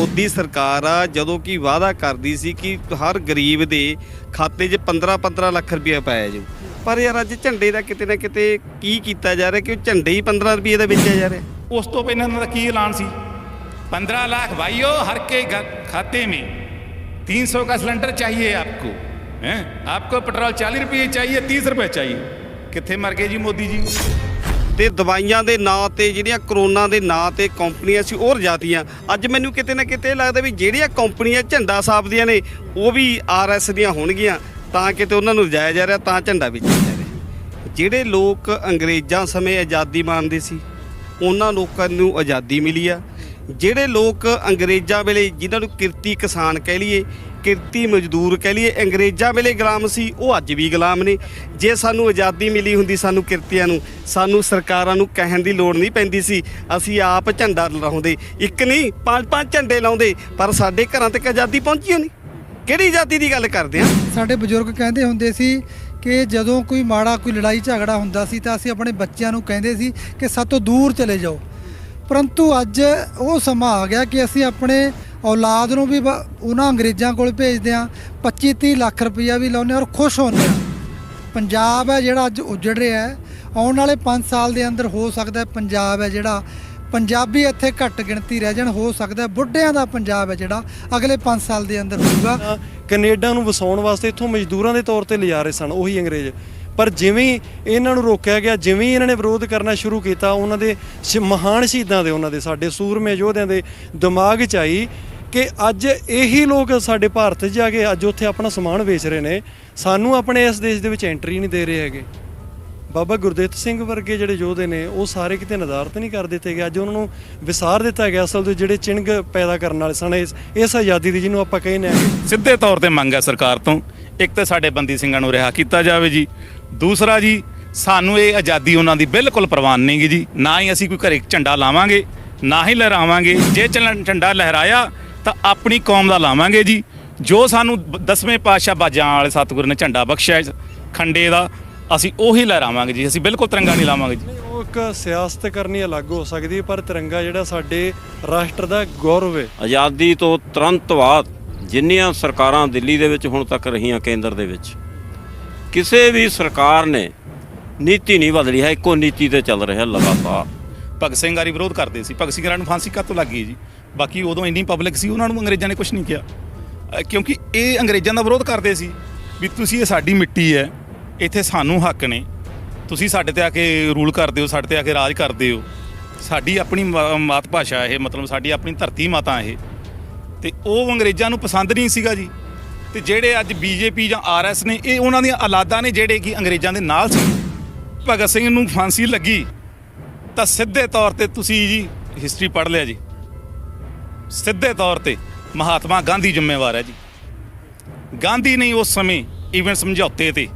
मोदी सरकार आ ਜਦੋਂ ਕਿ ਵਾਅਦਾ ਕਰਦੀ ਸੀ ਕਿ ਹਰ ਗਰੀਬ ਦੇ ਖਾਤੇ 'ਚ 15-15 ਲੱਖ ਰੁਪਏ ਪਾਇਆ ਜਾਊ, ਪਰ ਯਾਰ ਅੱਜ ਝੰਡੇ ਦਾ ਕਿਤੇ ਨਾ ਕਿਤੇ ਕੀ ਕੀਤਾ ਜਾ ਰਿਹਾ ਕਿ ਉਹ ਝੰਡੇ ਹੀ 15 ਰੁਪਏ ਦਾ ਵੇਚਿਆ ਜਾ ਰਿਹਾ। ਉਸ ਤੋਂ ਪਹਿਲਾਂ ਇਹਨਾਂ ਦਾ ਕੀ ਐਲਾਨ ਸੀ? 15 लाख भाइयों हर के खाते में 300 का सिलेंडर चाहिए आपको, हैं? आपको पेट्रोल 40 रुपये चाहिए, 30 रुपये चाहिए। कितने मर गए जी मोदी जी? ਤੇ ਦਵਾਈਆਂ ਦੇ ਨਾਂ ਤੇ ਜਿਹੜੀਆਂ ਕਰੋਨਾ ਦੇ ਨਾਂ ਤੇ ਕੰਪਨੀਆਂ ਸੀ ਉਹ ਰਜਾਤੀਆਂ। ਅੱਜ ਮੈਨੂੰ ਕਿਤੇ ਨਾ ਕਿਤੇ ਲੱਗਦਾ ਵੀ ਜਿਹੜੀਆਂ ਕੰਪਨੀਆਂ ਝੰਡਾ ਛਾਪਦੀਆਂ ਨੇ ਉਹ ਵੀ ਆਰਐਸ ਦੀਆਂ ਹੋਣਗੀਆਂ, ਤਾਂ ਕਿਤੇ ਉਹਨਾਂ ਨੂੰ ਰਜਾਇਆ ਜਾ ਰਿਹਾ, ਤਾਂ ਝੰਡਾ ਵੇਚਿਆ ਜਾ ਰਿਹਾ। ਜਿਹੜੇ ਲੋਕ ਅੰਗਰੇਜ਼ਾਂ ਸਮੇਂ ਆਜ਼ਾਦੀ ਮੰਨਦੇ ਸੀ ਉਹਨਾਂ ਲੋਕਾਂ ਨੂੰ ਆਜ਼ਾਦੀ ਮਿਲੀ ਆ। ਜਿਹੜੇ ਲੋਕ ਅੰਗਰੇਜ਼ਾਂ ਵੇਲੇ ਜਿਨ੍ਹਾਂ ਨੂੰ ਕਿਰਤੀ ਕਿਸਾਨ ਕਹਿ ਲਈਏ, ਕਿਰਤੀ ਮਜ਼ਦੂਰ ਕਹਿ ਲਈਏ, ਅੰਗਰੇਜ਼ਾਂ ਵੇਲੇ ਗੁਲਾਮ ਸੀ, ਉਹ ਅੱਜ ਵੀ ਗੁਲਾਮ ਨੇ। ਜੇ ਸਾਨੂੰ ਆਜ਼ਾਦੀ ਮਿਲੀ ਹੁੰਦੀ ਸਾਨੂੰ ਕਿਰਤੀਆਂ ਨੂੰ, ਸਾਨੂੰ ਸਰਕਾਰਾਂ ਨੂੰ ਕਹਿਣ ਦੀ ਲੋੜ ਨਹੀਂ ਪੈਂਦੀ ਸੀ, ਅਸੀਂ ਆਪ ਝੰਡਾ ਲਹਿਰਾਉਂਦੇ, ਇੱਕ ਨਹੀਂ 5-5 ਝੰਡੇ ਲਾਉਂਦੇ, ਪਰ ਸਾਡੇ ਘਰਾਂ ਤੱਕ ਆਜ਼ਾਦੀ ਪਹੁੰਚੀ ਨਹੀਂ। ਕਿਹੜੀ ਆਜ਼ਾਦੀ ਦੀ ਗੱਲ ਕਰਦੇ ਆ? ਸਾਡੇ ਬਜ਼ੁਰਗ ਕਹਿੰਦੇ ਹੁੰਦੇ ਸੀ ਕਿ ਜਦੋਂ ਕੋਈ ਮਾੜਾ ਕੋਈ ਲੜਾਈ ਝਗੜਾ ਹੁੰਦਾ ਸੀ ਤਾਂ ਅਸੀਂ ਆਪਣੇ ਬੱਚਿਆਂ ਨੂੰ ਕਹਿੰਦੇ ਸੀ ਕਿ ਸਾਤੋਂ ਦੂਰ ਚਲੇ ਜਾਓ, ਪਰੰਤੂ ਅੱਜ ਉਹ ਸਮਾਂ ਆ ਗਿਆ ਕਿ ਅਸੀਂ ਆਪਣੇ ਔਲਾਦ ਨੂੰ ਵੀ ਉਹਨਾਂ ਅੰਗਰੇਜ਼ਾਂ ਕੋਲ ਭੇਜਦੇ ਹਾਂ, 25-30 ਲੱਖ ਰੁਪਈਆ ਵੀ ਲਾਉਂਦੇ ਔਰ ਖੁਸ਼ ਹੁੰਦੇ ਹਾਂ। ਪੰਜਾਬ ਹੈ ਜਿਹੜਾ ਅੱਜ ਉਜੜ ਰਿਹਾ ਹੈ, ਆਉਣ ਵਾਲੇ 5 ਸਾਲ ਦੇ ਅੰਦਰ ਹੋ ਸਕਦਾ ਪੰਜਾਬ ਹੈ ਜਿਹੜਾ ਪੰਜਾਬੀ ਇੱਥੇ ਘੱਟ ਗਿਣਤੀ ਰਹਿ ਜਾਣ, ਹੋ ਸਕਦਾ ਬੁੱਢਿਆਂ ਦਾ ਪੰਜਾਬ ਹੈ ਜਿਹੜਾ ਅਗਲੇ 5 ਸਾਲ ਦੇ ਅੰਦਰ ਹੋਊਗਾ। ਕੈਨੇਡਾ ਨੂੰ ਵਸਾਉਣ ਵਾਸਤੇ ਇੱਥੋਂ ਮਜ਼ਦੂਰਾਂ ਦੇ ਤੌਰ ਤੇ ਲਿਜਾ ਰਹੇ ਸਨ ਉਹੀ ਅੰਗਰੇਜ਼, ਪਰ ਜਿਵੇਂ ਇਹਨਾਂ ਨੂੰ ਰੋਕਿਆ ਗਿਆ, ਜਿਵੇਂ ਇਹਨਾਂ ਨੇ ਵਿਰੋਧ ਕਰਨਾ ਸ਼ੁਰੂ ਕੀਤਾ, ਉਹਨਾਂ ਦੇ ਮਹਾਨ ਸ਼ਹੀਦਾਂ ਦੇ, ਉਹਨਾਂ ਦੇ ਸਾਡੇ ਸੂਰਮੇ ਯੋਧਿਆਂ ਦੇ ਦਿਮਾਗ 'ਚ ਆਈ ਕਿ ਅੱਜ ਇਹੀ ਲੋਕ ਸਾਡੇ ਭਾਰਤ 'ਚ ਜਾ ਕੇ ਅੱਜ ਉੱਥੇ ਆਪਣਾ ਸਮਾਨ ਵੇਚ ਰਹੇ ਨੇ, ਸਾਨੂੰ ਆਪਣੇ ਇਸ ਦੇਸ਼ ਦੇ ਵਿੱਚ ਐਂਟਰੀ ਨਹੀਂ ਦੇ ਰਹੇ ਹੈਗੇ। ਬਾਬਾ ਗੁਰਦਿੱਤ ਸਿੰਘ ਵਰਗੇ ਜਿਹੜੇ ਯੋਧੇ ਨੇ ਉਹ ਸਾਰੇ ਕਿਤੇ ਨਜ਼ਾਰਤ ਨਹੀਂ ਕਰ ਦਿੱਤੇ ਗਏ, ਅੱਜ ਉਹਨਾਂ ਨੂੰ ਵਿਸਾਰ ਦਿੱਤਾ ਗਿਆ। ਅਸਲ ਦੇ ਜਿਹੜੇ ਚਿੰਗ ਪੈਦਾ ਕਰਨ ਵਾਲੇ ਸਨ ਇਸ ਆਜ਼ਾਦੀ ਦੀ, ਜਿਹਨੂੰ ਆਪਾਂ ਕਹਿੰਦੇ ਹਾਂ ਸਿੱਧੇ ਤੌਰ ਤੇ ਮੰਗ ਹੈ ਸਰਕਾਰ ਤੋਂ, ਇੱਕ ਤਾਂ ਸਾਡੇ ਬੰਦੀ ਸਿੰਘਾਂ ਨੂੰ ਰਿਹਾ ਕੀਤਾ ਜਾਵੇ ਜੀ, ਦੂਸਰਾ ਜੀ ਸਾਨੂੰ ਇਹ ਆਜ਼ਾਦੀ ਉਹਨਾਂ ਦੀ ਬਿਲਕੁਲ ਪ੍ਰਵਾਨ ਨਹੀਂ ਗੀ ਜੀ, ਨਾ ਹੀ ਅਸੀਂ ਕੋਈ ਘਰੇ ਝੰਡਾ ਲਾਵਾਂਗੇ, ਨਾ ਹੀ ਲਹਿਰਾਵਾਂਗੇ। ਜੇ ਝੰਡਾ ਲਹਿਰਾਇਆ ਤਾਂ ਆਪਣੀ ਕੌਮ ਦਾ ਲਾਵਾਂਗੇ ਜੀ, ਜੋ ਸਾਨੂੰ 10ਵੇਂ ਪਾਤਸ਼ਾਹ ਬਾਜਾਂ ਵਾਲੇ ਸਤਿਗੁਰੂ ਨੇ ਝੰਡਾ ਬਖਸ਼ਿਆ ਖੰਡੇ ਦਾ, ਅਸੀਂ ਉਹੀ ਲਹਿਰਾਵਾਂਗੇ ਜੀ, ਅਸੀਂ ਬਿਲਕੁਲ ਤਿਰੰਗਾ ਨਹੀਂ ਲਾਵਾਂਗੇ ਜੀ। ਉਹ ਇੱਕ ਸਿਆਸਤ ਕਰਨੀ ਅਲੱਗ ਹੋ ਸਕਦੀ ਹੈ, ਪਰ ਤਿਰੰਗਾ ਜਿਹੜਾ ਸਾਡੇ ਰਾਸ਼ਟਰ ਦਾ ਗੌਰਵ ਹੈ। ਆਜ਼ਾਦੀ ਤੋਂ ਤੁਰੰਤ ਬਾਅਦ ਜਿੰਨੀਆਂ ਸਰਕਾਰਾਂ ਦਿੱਲੀ ਦੇ ਵਿੱਚ ਹੁਣ ਤੱਕ ਰਹੀਆਂ, ਕੇਂਦਰ ਦੇ ਵਿੱਚ ਕਿਸੇ ਵੀ ਸਰਕਾਰ ਨੇ ਨੀਤੀ ਨਹੀਂ ਬਦਲੀ ਹੈ, ਇੱਕੋ ਨੀਤੀ ਤੇ ਚੱਲ ਰਿਹਾ ਲਗਾਤਾਰ। ਭਗਤ ਸਿੰਘ ਆਰੀ ਵਿਰੋਧ ਕਰਦੇ ਸੀ, ਭਗਤ ਸਿੰਘ ਨੂੰ ਫਾਂਸੀ ਕਾਹਤੋਂ ਲੱਗ ਗਈ ਜੀ? ਬਾਕੀ ਉਦੋਂ ਇੰਨੀ ਪਬਲਿਕ ਸੀ, ਉਹਨਾਂ ਨੂੰ ਅੰਗਰੇਜ਼ਾਂ ਨੇ ਕੁਝ ਨਹੀਂ ਕਿਹਾ, ਕਿਉਂਕਿ ਇਹ ਅੰਗਰੇਜ਼ਾਂ ਦਾ ਵਿਰੋਧ ਕਰਦੇ ਸੀ ਵੀ ਤੁਸੀਂ ਇਹ ਸਾਡੀ ਮਿੱਟੀ ਹੈ, ਇੱਥੇ ਸਾਨੂੰ ਹੱਕ ਨੇ, ਤੁਸੀਂ ਸਾਡੇ ਤੇ ਆ ਕੇ ਰੂਲ ਕਰਦੇ ਹੋ, ਸਾਡੇ ਤੇ ਆ ਕੇ ਰਾਜ ਕਰਦੇ ਹੋ, ਸਾਡੀ ਆਪਣੀ ਮਾਤ ਭਾਸ਼ਾ ਇਹ, ਮਤਲਬ ਸਾਡੀ ਆਪਣੀ ਧਰਤੀ ਮਾਤਾ ਇਹ, ਤੇ ਉਹ ਅੰਗਰੇਜ਼ਾਂ ਨੂੰ ਪਸੰਦ ਨਹੀਂ ਸੀਗਾ ਜੀ। ਤੇ ਜਿਹੜੇ ਅੱਜ ਬੀਜੇਪੀ ਜਾਂ ਆਰਐਸ ਨੇ, ਇਹ ਉਹਨਾਂ ਦੀਆਂ ਔਲਾਦਾਂ ਨੇ ਜਿਹੜੇ ਕਿ ਅੰਗਰੇਜ਼ਾਂ ਦੇ ਨਾਲ ਸੀ। ਭਗਤ ਸਿੰਘ ਨੂੰ ਫਾਂਸੀ ਲੱਗੀ ਤਾਂ ਸਿੱਧੇ ਤੌਰ ਤੇ ਤੁਸੀਂ ਜੀ ਹਿਸਟਰੀ ਪੜ੍ਹ ਲਿਆ ਜੀ, ਸਿੱਧੇ ਤੌਰ ਤੇ ਮਹਾਤਮਾ ਗਾਂਧੀ ਜ਼ਿੰਮੇਵਾਰ ਹੈ ਜੀ। ਗਾਂਧੀ ਨੇ ਉਸ ਸਮੇਂ ਈਵਨ ਸਮਝੌਤੇ ਤੇ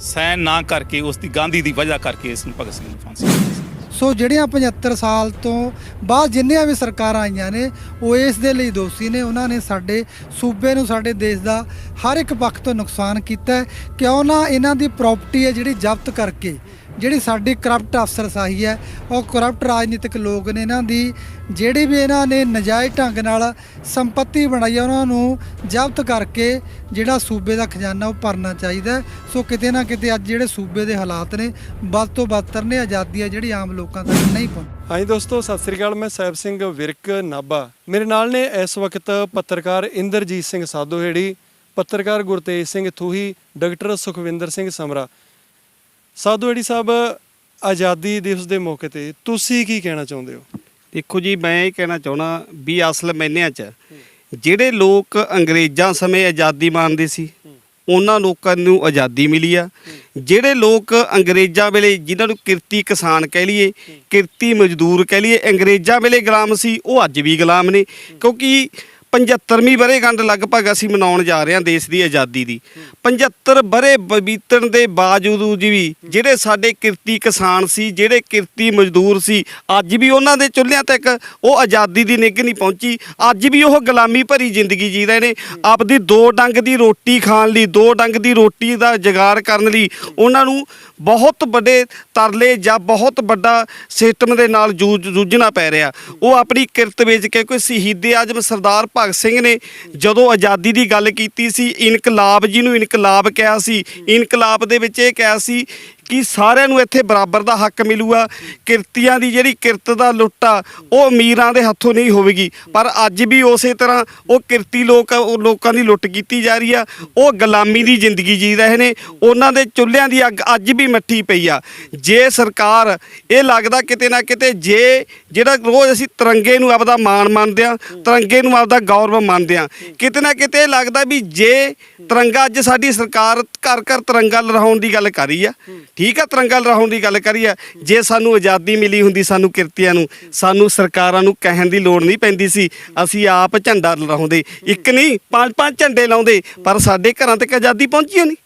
ਸਾਈਨ ਨਾ ਕਰਕੇ, ਉਸ ਦੀ ਗਾਂਧੀ ਦੀ ਵਜ੍ਹਾ ਕਰਕੇ ਇਸ ਨੂੰ ਭਗਤ ਸਿੰਘ ਨੂੰ ਫਾਂਸੀ ਲੱਗੀ। ਸੋ ਜਿਹੜੀਆਂ 75 ਸਾਲ ਤੋਂ ਬਾਅਦ ਜਿੰਨੀਆਂ ਵੀ ਸਰਕਾਰਾਂ ਆਈਆਂ ਨੇ ਉਹ ਇਸ ਦੇ ਲਈ ਦੋਸ਼ੀ ਨੇ, ਉਹਨਾਂ ਨੇ ਸਾਡੇ ਸੂਬੇ ਨੂੰ, ਸਾਡੇ ਦੇਸ਼ ਦਾ ਹਰ ਇੱਕ ਪੱਖ ਤੋਂ ਨੁਕਸਾਨ ਕੀਤਾ। ਕਿਉਂ ਨਾ ਇਹਨਾਂ ਦੀ ਪ੍ਰਾਪਰਟੀ ਹੈ ਜਿਹੜੀ ਜ਼ਬਤ ਕਰਕੇ, ਜਿਹੜੀ ਸਾਡੀ ਕਰਪਟ ਅਫਸਰਸ਼ਾਹੀ ਹੈ, ਉਹ ਕਰਪਟ ਰਾਜਨੀਤਿਕ ਲੋਕ ਨੇ, ਇਹਨਾਂ ਦੀ ਜਿਹੜੀ ਵੀ ਇਹਨਾਂ ਨੇ ਨਜਾਇਜ਼ ਢੰਗ ਨਾਲ ਸੰਪੱਤੀ ਬਣਾਈ ਹੈ ਉਹਨਾਂ ਨੂੰ ਜ਼ਬਤ ਕਰਕੇ ਜਿਹੜਾ ਸੂਬੇ ਦਾ ਖਜ਼ਾਨਾ ਉਹ ਭਰਨਾ ਚਾਹੀਦਾ। ਸੋ ਕਿਤੇ ਨਾ ਕਿਤੇ ਅੱਜ ਜਿਹੜੇ ਸੂਬੇ ਦੇ ਹਾਲਾਤ ਨੇ ਵੱਧ ਤੋਂ ਬਦਤਰ ਨੇ, ਆਜ਼ਾਦੀ ਹੈ ਜਿਹੜੀ ਆਮ ਲੋਕਾਂ ਤੱਕ ਨਹੀਂ ਪਹੁੰਚੀ। ਹਾਂਜੀ ਦੋਸਤੋ, ਸਤਿ ਸ੍ਰੀ ਅਕਾਲ। ਮੈਂ ਸਾਹਿਬ ਸਿੰਘ ਵਿਰਕ ਨਾਭਾ, ਮੇਰੇ ਨਾਲ ਨੇ ਇਸ ਵਕਤ ਪੱਤਰਕਾਰ ਇੰਦਰਜੀਤ ਸਿੰਘ ਸਾਧੋਹੇੜੀ, ਪੱਤਰਕਾਰ ਗੁਰਤੇਜ ਸਿੰਘ ਥੂਹੀ, ਡਾਕਟਰ ਸੁਖਵਿੰਦਰ ਸਿੰਘ ਸਮਰਾ। ਸਾਧੋਹੇੜੀ ਸਾਹਿਬ, ਆਜ਼ਾਦੀ ਦਿਵਸ ਦੇ ਮੌਕੇ ਤੇ ਤੁਸੀਂ ਕੀ ਕਹਿਣਾ ਚਾਹੁੰਦੇ ਹੋ? ਦੇਖੋ ਜੀ, ਮੈਂ ਇਹ ਕਹਿਣਾ ਚਾਹੁੰਦਾ ਵੀ ਅਸਲ ਮਾਇਨਿਆਂ 'ਚ ਜਿਹੜੇ ਲੋਕ ਅੰਗਰੇਜ਼ਾਂ ਸਮੇਂ ਆਜ਼ਾਦੀ ਮੰਨਦੇ ਸੀ ਉਹਨਾਂ ਲੋਕਾਂ ਨੂੰ ਆਜ਼ਾਦੀ ਮਿਲੀ ਆ। ਜਿਹੜੇ ਲੋਕ ਅੰਗਰੇਜ਼ਾਂ ਵੇਲੇ ਜਿਨ੍ਹਾਂ ਨੂੰ ਕਿਰਤੀ ਕਿਸਾਨ ਕਹਿ ਲਈਏ, ਕਿਰਤੀ ਮਜ਼ਦੂਰ ਕਹਿ ਲਈਏ, ਅੰਗਰੇਜ਼ਾਂ ਵੇਲੇ ਗੁਲਾਮ ਸੀ, ਉਹ ਅੱਜ ਵੀ ਗੁਲਾਮ ਨੇ। ਕਿਉਂਕਿ 75ਵੀਂ ਵਰ੍ਹੇਗੰਢ ਲਗਭਗ ਅਸੀਂ ਮਨਾਉਣ ਜਾ ਰਹੇ ਹਾਂ ਦੇਸ਼ ਦੀ ਆਜ਼ਾਦੀ ਦੀ। 75 ਵਰ੍ਹੇ ਬੀਤਣ ਦੇ ਬਾਵਜੂਦ ਵੀ ਜਿਹੜੇ ਸਾਡੇ ਕਿਰਤੀ ਕਿਸਾਨ ਸੀ, ਜਿਹੜੇ ਕਿਰਤੀ ਮਜ਼ਦੂਰ ਸੀ, ਅੱਜ ਵੀ ਉਹਨਾਂ ਦੇ ਚੁੱਲ੍ਹਿਆਂ ਤੱਕ ਉਹ ਆਜ਼ਾਦੀ ਦੀ ਨਿੱਘ ਨਹੀਂ ਪਹੁੰਚੀ। ਅੱਜ ਵੀ ਉਹ ਗੁਲਾਮੀ ਭਰੀ ਜ਼ਿੰਦਗੀ ਜੀ ਰਹੇ ਨੇ। ਆਪਦੀ 2 ਡੰਗ ਦੀ ਰੋਟੀ ਖਾਣ ਲਈ, 2 ਡੰਗ ਦੀ ਰੋਟੀ ਦਾ ਜੁਗਾੜ ਕਰਨ ਲਈ ਉਹਨਾਂ ਨੂੰ ਬਹੁਤ ਵੱਡੇ ਤਰਲੇ ਜਾਂ ਬਹੁਤ ਵੱਡਾ ਸਿਸਟਮ ਦੇ ਨਾਲ ਜੂਝਣਾ ਪੈ ਰਿਹਾ। ਉਹ ਆਪਣੀ ਕਿਰਤ ਵੇਚ ਕੇ, ਕੋਈ ਸ਼ਹੀਦ ਆਜ਼ਮ ਸਰਦਾਰ ਭਗਤ ਸਿੰਘ ਨੇ ਜਦੋਂ ਆਜ਼ਾਦੀ ਦੀ ਗੱਲ ਕੀਤੀ ਸੀ, ਇਨਕਲਾਬ ਜਿਹਨੂੰ ਇਨਕਲਾਬ ਕਿਹਾ ਸੀ, ਇਨਕਲਾਬ ਦੇ ਵਿੱਚ ਇਹ ਕਿਹਾ ਸੀ ਕਿ ਸਾਰਿਆਂ ਨੂੰ ਇੱਥੇ ਬਰਾਬਰ ਦਾ ਹੱਕ ਮਿਲੂਗਾ। ਕਿਰਤੀਆਂ ਦੀ ਜਿਹੜੀ ਕਿਰਤ ਦਾ ਲੁੱਟ ਆ ਉਹ ਅਮੀਰਾਂ ਦੇ ਹੱਥੋਂ ਨਹੀਂ ਹੋਵੇਗੀ। ਪਰ ਅੱਜ ਵੀ ਉਸੇ ਤਰ੍ਹਾਂ ਉਹ ਕਿਰਤੀ ਲੋਕਾਂ ਦੀ ਲੁੱਟ ਕੀਤੀ ਜਾ ਰਹੀ ਆ। ਉਹ ਗੁਲਾਮੀ ਦੀ ਜ਼ਿੰਦਗੀ ਜੀ ਰਹੇ ਨੇ। ਉਹਨਾਂ ਦੇ ਚੁੱਲ੍ਹਿਆਂ ਦੀ ਅੱਗ ਅੱਜ ਵੀ ਮੱਠੀ ਪਈ ਆ। ਜੇ ਸਰਕਾਰ, ਇਹ ਲੱਗਦਾ ਕਿਤੇ ਨਾ ਕਿਤੇ, ਜੇ ਜਿਹੜਾ ਰੋਜ਼ ਅਸੀਂ ਤਿਰੰਗੇ ਨੂੰ ਆਪਦਾ ਮਾਣ ਮੰਨਦੇ ਆ, ਤਿਰੰਗੇ ਨੂੰ ਆਪਦਾ ਗੌਰਵ ਮੰਨਦੇ ਆ, ਕਿਤੇ ਨਾ ਕਿਤੇ ਇਹ ਲੱਗਦਾ ਵੀ ਜੇ ਤਿਰੰਗਾ, ਅੱਜ ਸਾਡੀ ਸਰਕਾਰ ਘਰ ਘਰ ਤਿਰੰਗਾ ਲਹਿਰਾਉਣ ਦੀ ਗੱਲ ਕਰ ਰਹੀ ਆ, ਠੀਕ ਆ, ਤਿਰੰਗਾ ਲਹਿਰਾਉਣ ਦੀ ਗੱਲ ਕਰੀ ਆ। ਜੇ ਸਾਨੂੰ ਆਜ਼ਾਦੀ ਮਿਲੀ ਹੁੰਦੀ, ਸਾਨੂੰ ਕਿਰਤੀਆਂ ਨੂੰ, ਸਾਨੂੰ ਸਰਕਾਰਾਂ ਨੂੰ ਕਹਿਣ ਦੀ ਲੋੜ ਨਹੀਂ ਪੈਂਦੀ ਸੀ। ਅਸੀਂ ਆਪ ਝੰਡਾ ਲਹਿਰਾਉਂਦੇ, ਇੱਕ ਨਹੀਂ 5-5 ਝੰਡੇ ਲਾਉਂਦੇ, ਪਰ ਸਾਡੇ ਘਰਾਂ ਤੱਕ ਆਜ਼ਾਦੀ ਪਹੁੰਚੀ ਨਹੀਂ।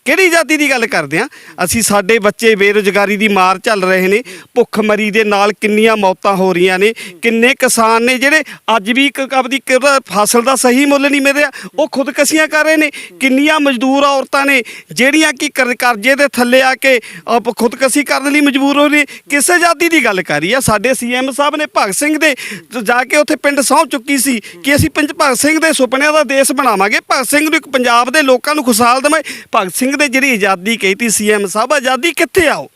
ਕਿਹੜੀ ਆਜ਼ਾਦੀ ਦੀ ਗੱਲ ਕਰਦੇ ਆ ਅਸੀਂ? ਸਾਡੇ ਬੱਚੇ ਬੇਰੁਜ਼ਗਾਰੀ ਦੀ ਮਾਰ ਝੱਲ ਰਹੇ ਨੇ, ਭੁੱਖਮਰੀ ਦੇ ਨਾਲ ਕਿੰਨੀਆਂ ਮੌਤਾਂ ਹੋ ਰਹੀਆਂ ਨੇ। ਕਿੰਨੇ ਕਿਸਾਨ ਨੇ ਜਿਹੜੇ ਅੱਜ ਵੀ ਆਪਦੀ ਫਸਲ ਦਾ ਸਹੀ ਮੁੱਲ ਨਹੀਂ ਮਿਲ ਰਿਹਾ, ਉਹ ਖੁਦਕਸ਼ੀਆਂ ਕਰ ਰਹੇ ਨੇ। ਕਿੰਨੀਆਂ ਮਜ਼ਦੂਰ ਔਰਤਾਂ ਨੇ ਜਿਹੜੀਆਂ ਕਿ ਕਰਜ਼ੇ ਦੇ ਥੱਲੇ ਆ ਕੇ ਖੁਦਕਸ਼ੀ ਕਰਨ ਲਈ ਮਜਬੂਰ ਹੋ ਰਹੀ। ਕਿਸ ਆਜ਼ਾਦੀ ਦੀ ਗੱਲ ਕਰ ਰਹੀ ਆ? ਸਾਡੇ ਸੀਐਮ ਸਾਹਿਬ ਨੇ ਭਗਤ ਸਿੰਘ ਦੇ ਜਾ ਕੇ ਉੱਥੇ ਪਿੰਡ ਸਹੁੰ ਚੁੱਕੀ ਸੀ ਕਿ ਅਸੀਂ ਭਗਤ ਸਿੰਘ ਦੇ ਸੁਪਨਿਆਂ ਦਾ ਦੇਸ਼ ਬਣਾਵਾਂਗੇ, ਭਗਤ ਸਿੰਘ ਨੂੰ ਇੱਕ ਪੰਜਾਬ ਦੇ ਲੋਕਾਂ ਨੂੰ ਖੁਸ਼ਹਾਲ ਦੇਵਾਂਗੇ। ਭਗਤ ਸਿੰਘ ਦੇ ਜਿਹੜੀ ਆਜ਼ਾਦੀ ਕਹੀ ਸੀਐਮ ਸਾਹਿਬ, ਆਜ਼ਾਦੀ ਕਿੱਥੇ ਆਓ?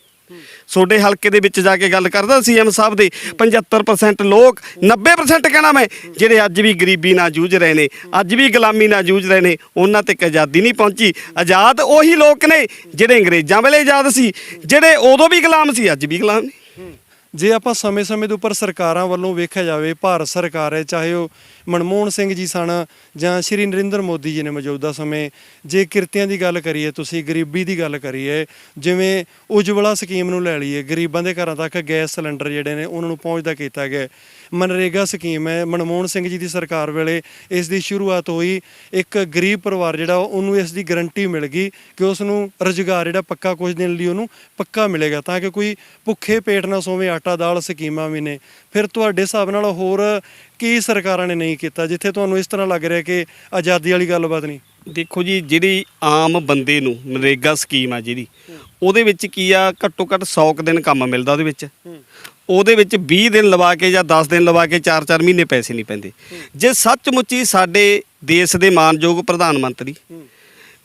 ਤੁਹਾਡੇ ਹਲਕੇ ਦੇ ਵਿੱਚ ਜਾ ਕੇ ਗੱਲ ਕਰਦਾ ਸੀਐਮ ਸਾਹਿਬ ਦੇ, 75% ਲੋਕ, 90% ਕਹਿਣਾ ਮੈਂ, ਜਿਹੜੇ ਅੱਜ ਵੀ ਗਰੀਬੀ ਨਾਲ ਜੂਝ ਰਹੇ ਨੇ, ਅੱਜ ਵੀ ਗੁਲਾਮੀ ਨਾਲ ਜੂਝ ਰਹੇ ਨੇ, ਉਹਨਾਂ ਤੱਕ ਆਜ਼ਾਦੀ ਨਹੀਂ ਪਹੁੰਚੀ। ਆਜ਼ਾਦ ਉਹੀ ਲੋਕ ਨੇ ਜਿਹੜੇ ਅੰਗਰੇਜ਼ਾਂ ਵੇਲੇ ਆਜ਼ਾਦ ਸੀ, ਜਿਹੜੇ ਉਦੋਂ ਵੀ ਗੁਲਾਮ ਸੀ, ਅੱਜ ਵੀ ਗੁਲਾਮ ਨੇ। ਜੇ ਆਪਾਂ ਸਮੇਂ-ਸਮੇਂ ਦੇ ਉੱਪਰ ਸਰਕਾਰਾਂ ਵੱਲੋਂ ਵੇਖਿਆ ਜਾਵੇ, ਭਾਰਤ ਸਰਕਾਰ ਹੈ, ਚਾਹੇ ਉਹ ਮਨਮੋਹਨ ਸਿੰਘ ਜੀ ਸਨ ਜਾਂ ਸ਼੍ਰੀ ਨਰਿੰਦਰ ਮੋਦੀ ਜੀ ਨੇ ਮੌਜੂਦਾ ਸਮੇਂ, ਜੇ ਕਿਰਤੀਆਂ ਦੀ ਗੱਲ ਕਰੀਏ, ਤੁਸੀਂ ਗਰੀਬੀ ਦੀ ਗੱਲ ਕਰੀਏ, ਜਿਵੇਂ ਉਜਵਲਾ ਸਕੀਮ ਨੂੰ ਲੈ ਲਈਏ, ਗਰੀਬਾਂ ਦੇ ਘਰਾਂ ਤੱਕ ਗੈਸ ਸਿਲੰਡਰ ਜਿਹੜੇ ਨੇ ਉਹਨਾਂ ਨੂੰ ਪਹੁੰਚਦਾ ਕੀਤਾ ਗਿਆ। ਮਨਰੇਗਾ ਸਕੀਮ ਹੈ, ਮਨਮੋਹਨ ਸਿੰਘ ਜੀ ਦੀ ਸਰਕਾਰ ਵੇਲੇ ਇਸ ਦੀ ਸ਼ੁਰੂਆਤ ਹੋਈ। ਇੱਕ ਗਰੀਬ ਪਰਿਵਾਰ ਜਿਹੜਾ ਉਹਨੂੰ ਇਸ ਦੀ ਗਰੰਟੀ ਮਿਲ ਗਈ ਕਿ ਉਸ ਨੂੰ ਰੁਜ਼ਗਾਰ ਜਿਹੜਾ ਪੱਕਾ ਕੁਝ ਦਿਨ ਲਈ ਉਹਨੂੰ ਪੱਕਾ ਮਿਲੇਗਾ, ਤਾਂ ਕਿ ਕੋਈ ਭੁੱਖੇ ਪੇਟ ਨਾ ਸੋਵੇ। ਆਟਾ ਦਾਲ ਸਕੀਮਾਂ ਵੀ ਨੇ। ਫਿਰ ਤੁਹਾਡੇ ਹਿਸਾਬ ਨਾਲ ਹੋਰ ਕੀ ਸਰਕਾਰਾਂ ਨੇ ਨਹੀਂ ਕੀਤਾ ਜਿੱਥੇ ਤੁਹਾਨੂੰ ਇਸ ਤਰ੍ਹਾਂ ਲੱਗ ਰਿਹਾ ਕਿ ਆਜ਼ਾਦੀ ਵਾਲੀ ਗੱਲਬਾਤ ਨਹੀਂ? ਦੇਖੋ ਜੀ, ਜਿਹੜੀ ਆਮ ਬੰਦੇ ਨੂੰ ਮਨਰੇਗਾ ਸਕੀਮ ਆ ਜਿਹੜੀ, ਉਹਦੇ ਵਿੱਚ ਕੀ ਆ, ਘੱਟੋ ਘੱਟ 100 ਦਿਨ ਕੰਮ ਮਿਲਦਾ। ਉਹਦੇ ਵਿੱਚ 20 ਦਿਨ ਲਵਾ ਕੇ ਜਾਂ 10 ਦਿਨ ਲਵਾ ਕੇ 4-4 ਮਹੀਨੇ ਪੈਸੇ ਨਹੀਂ ਪੈਂਦੇ। ਜੇ ਸੱਚਮੁੱਚ ਹੀ ਸਾਡੇ ਦੇਸ਼ ਦੇ ਮਾਨਯੋਗ ਪ੍ਰਧਾਨ ਮੰਤਰੀ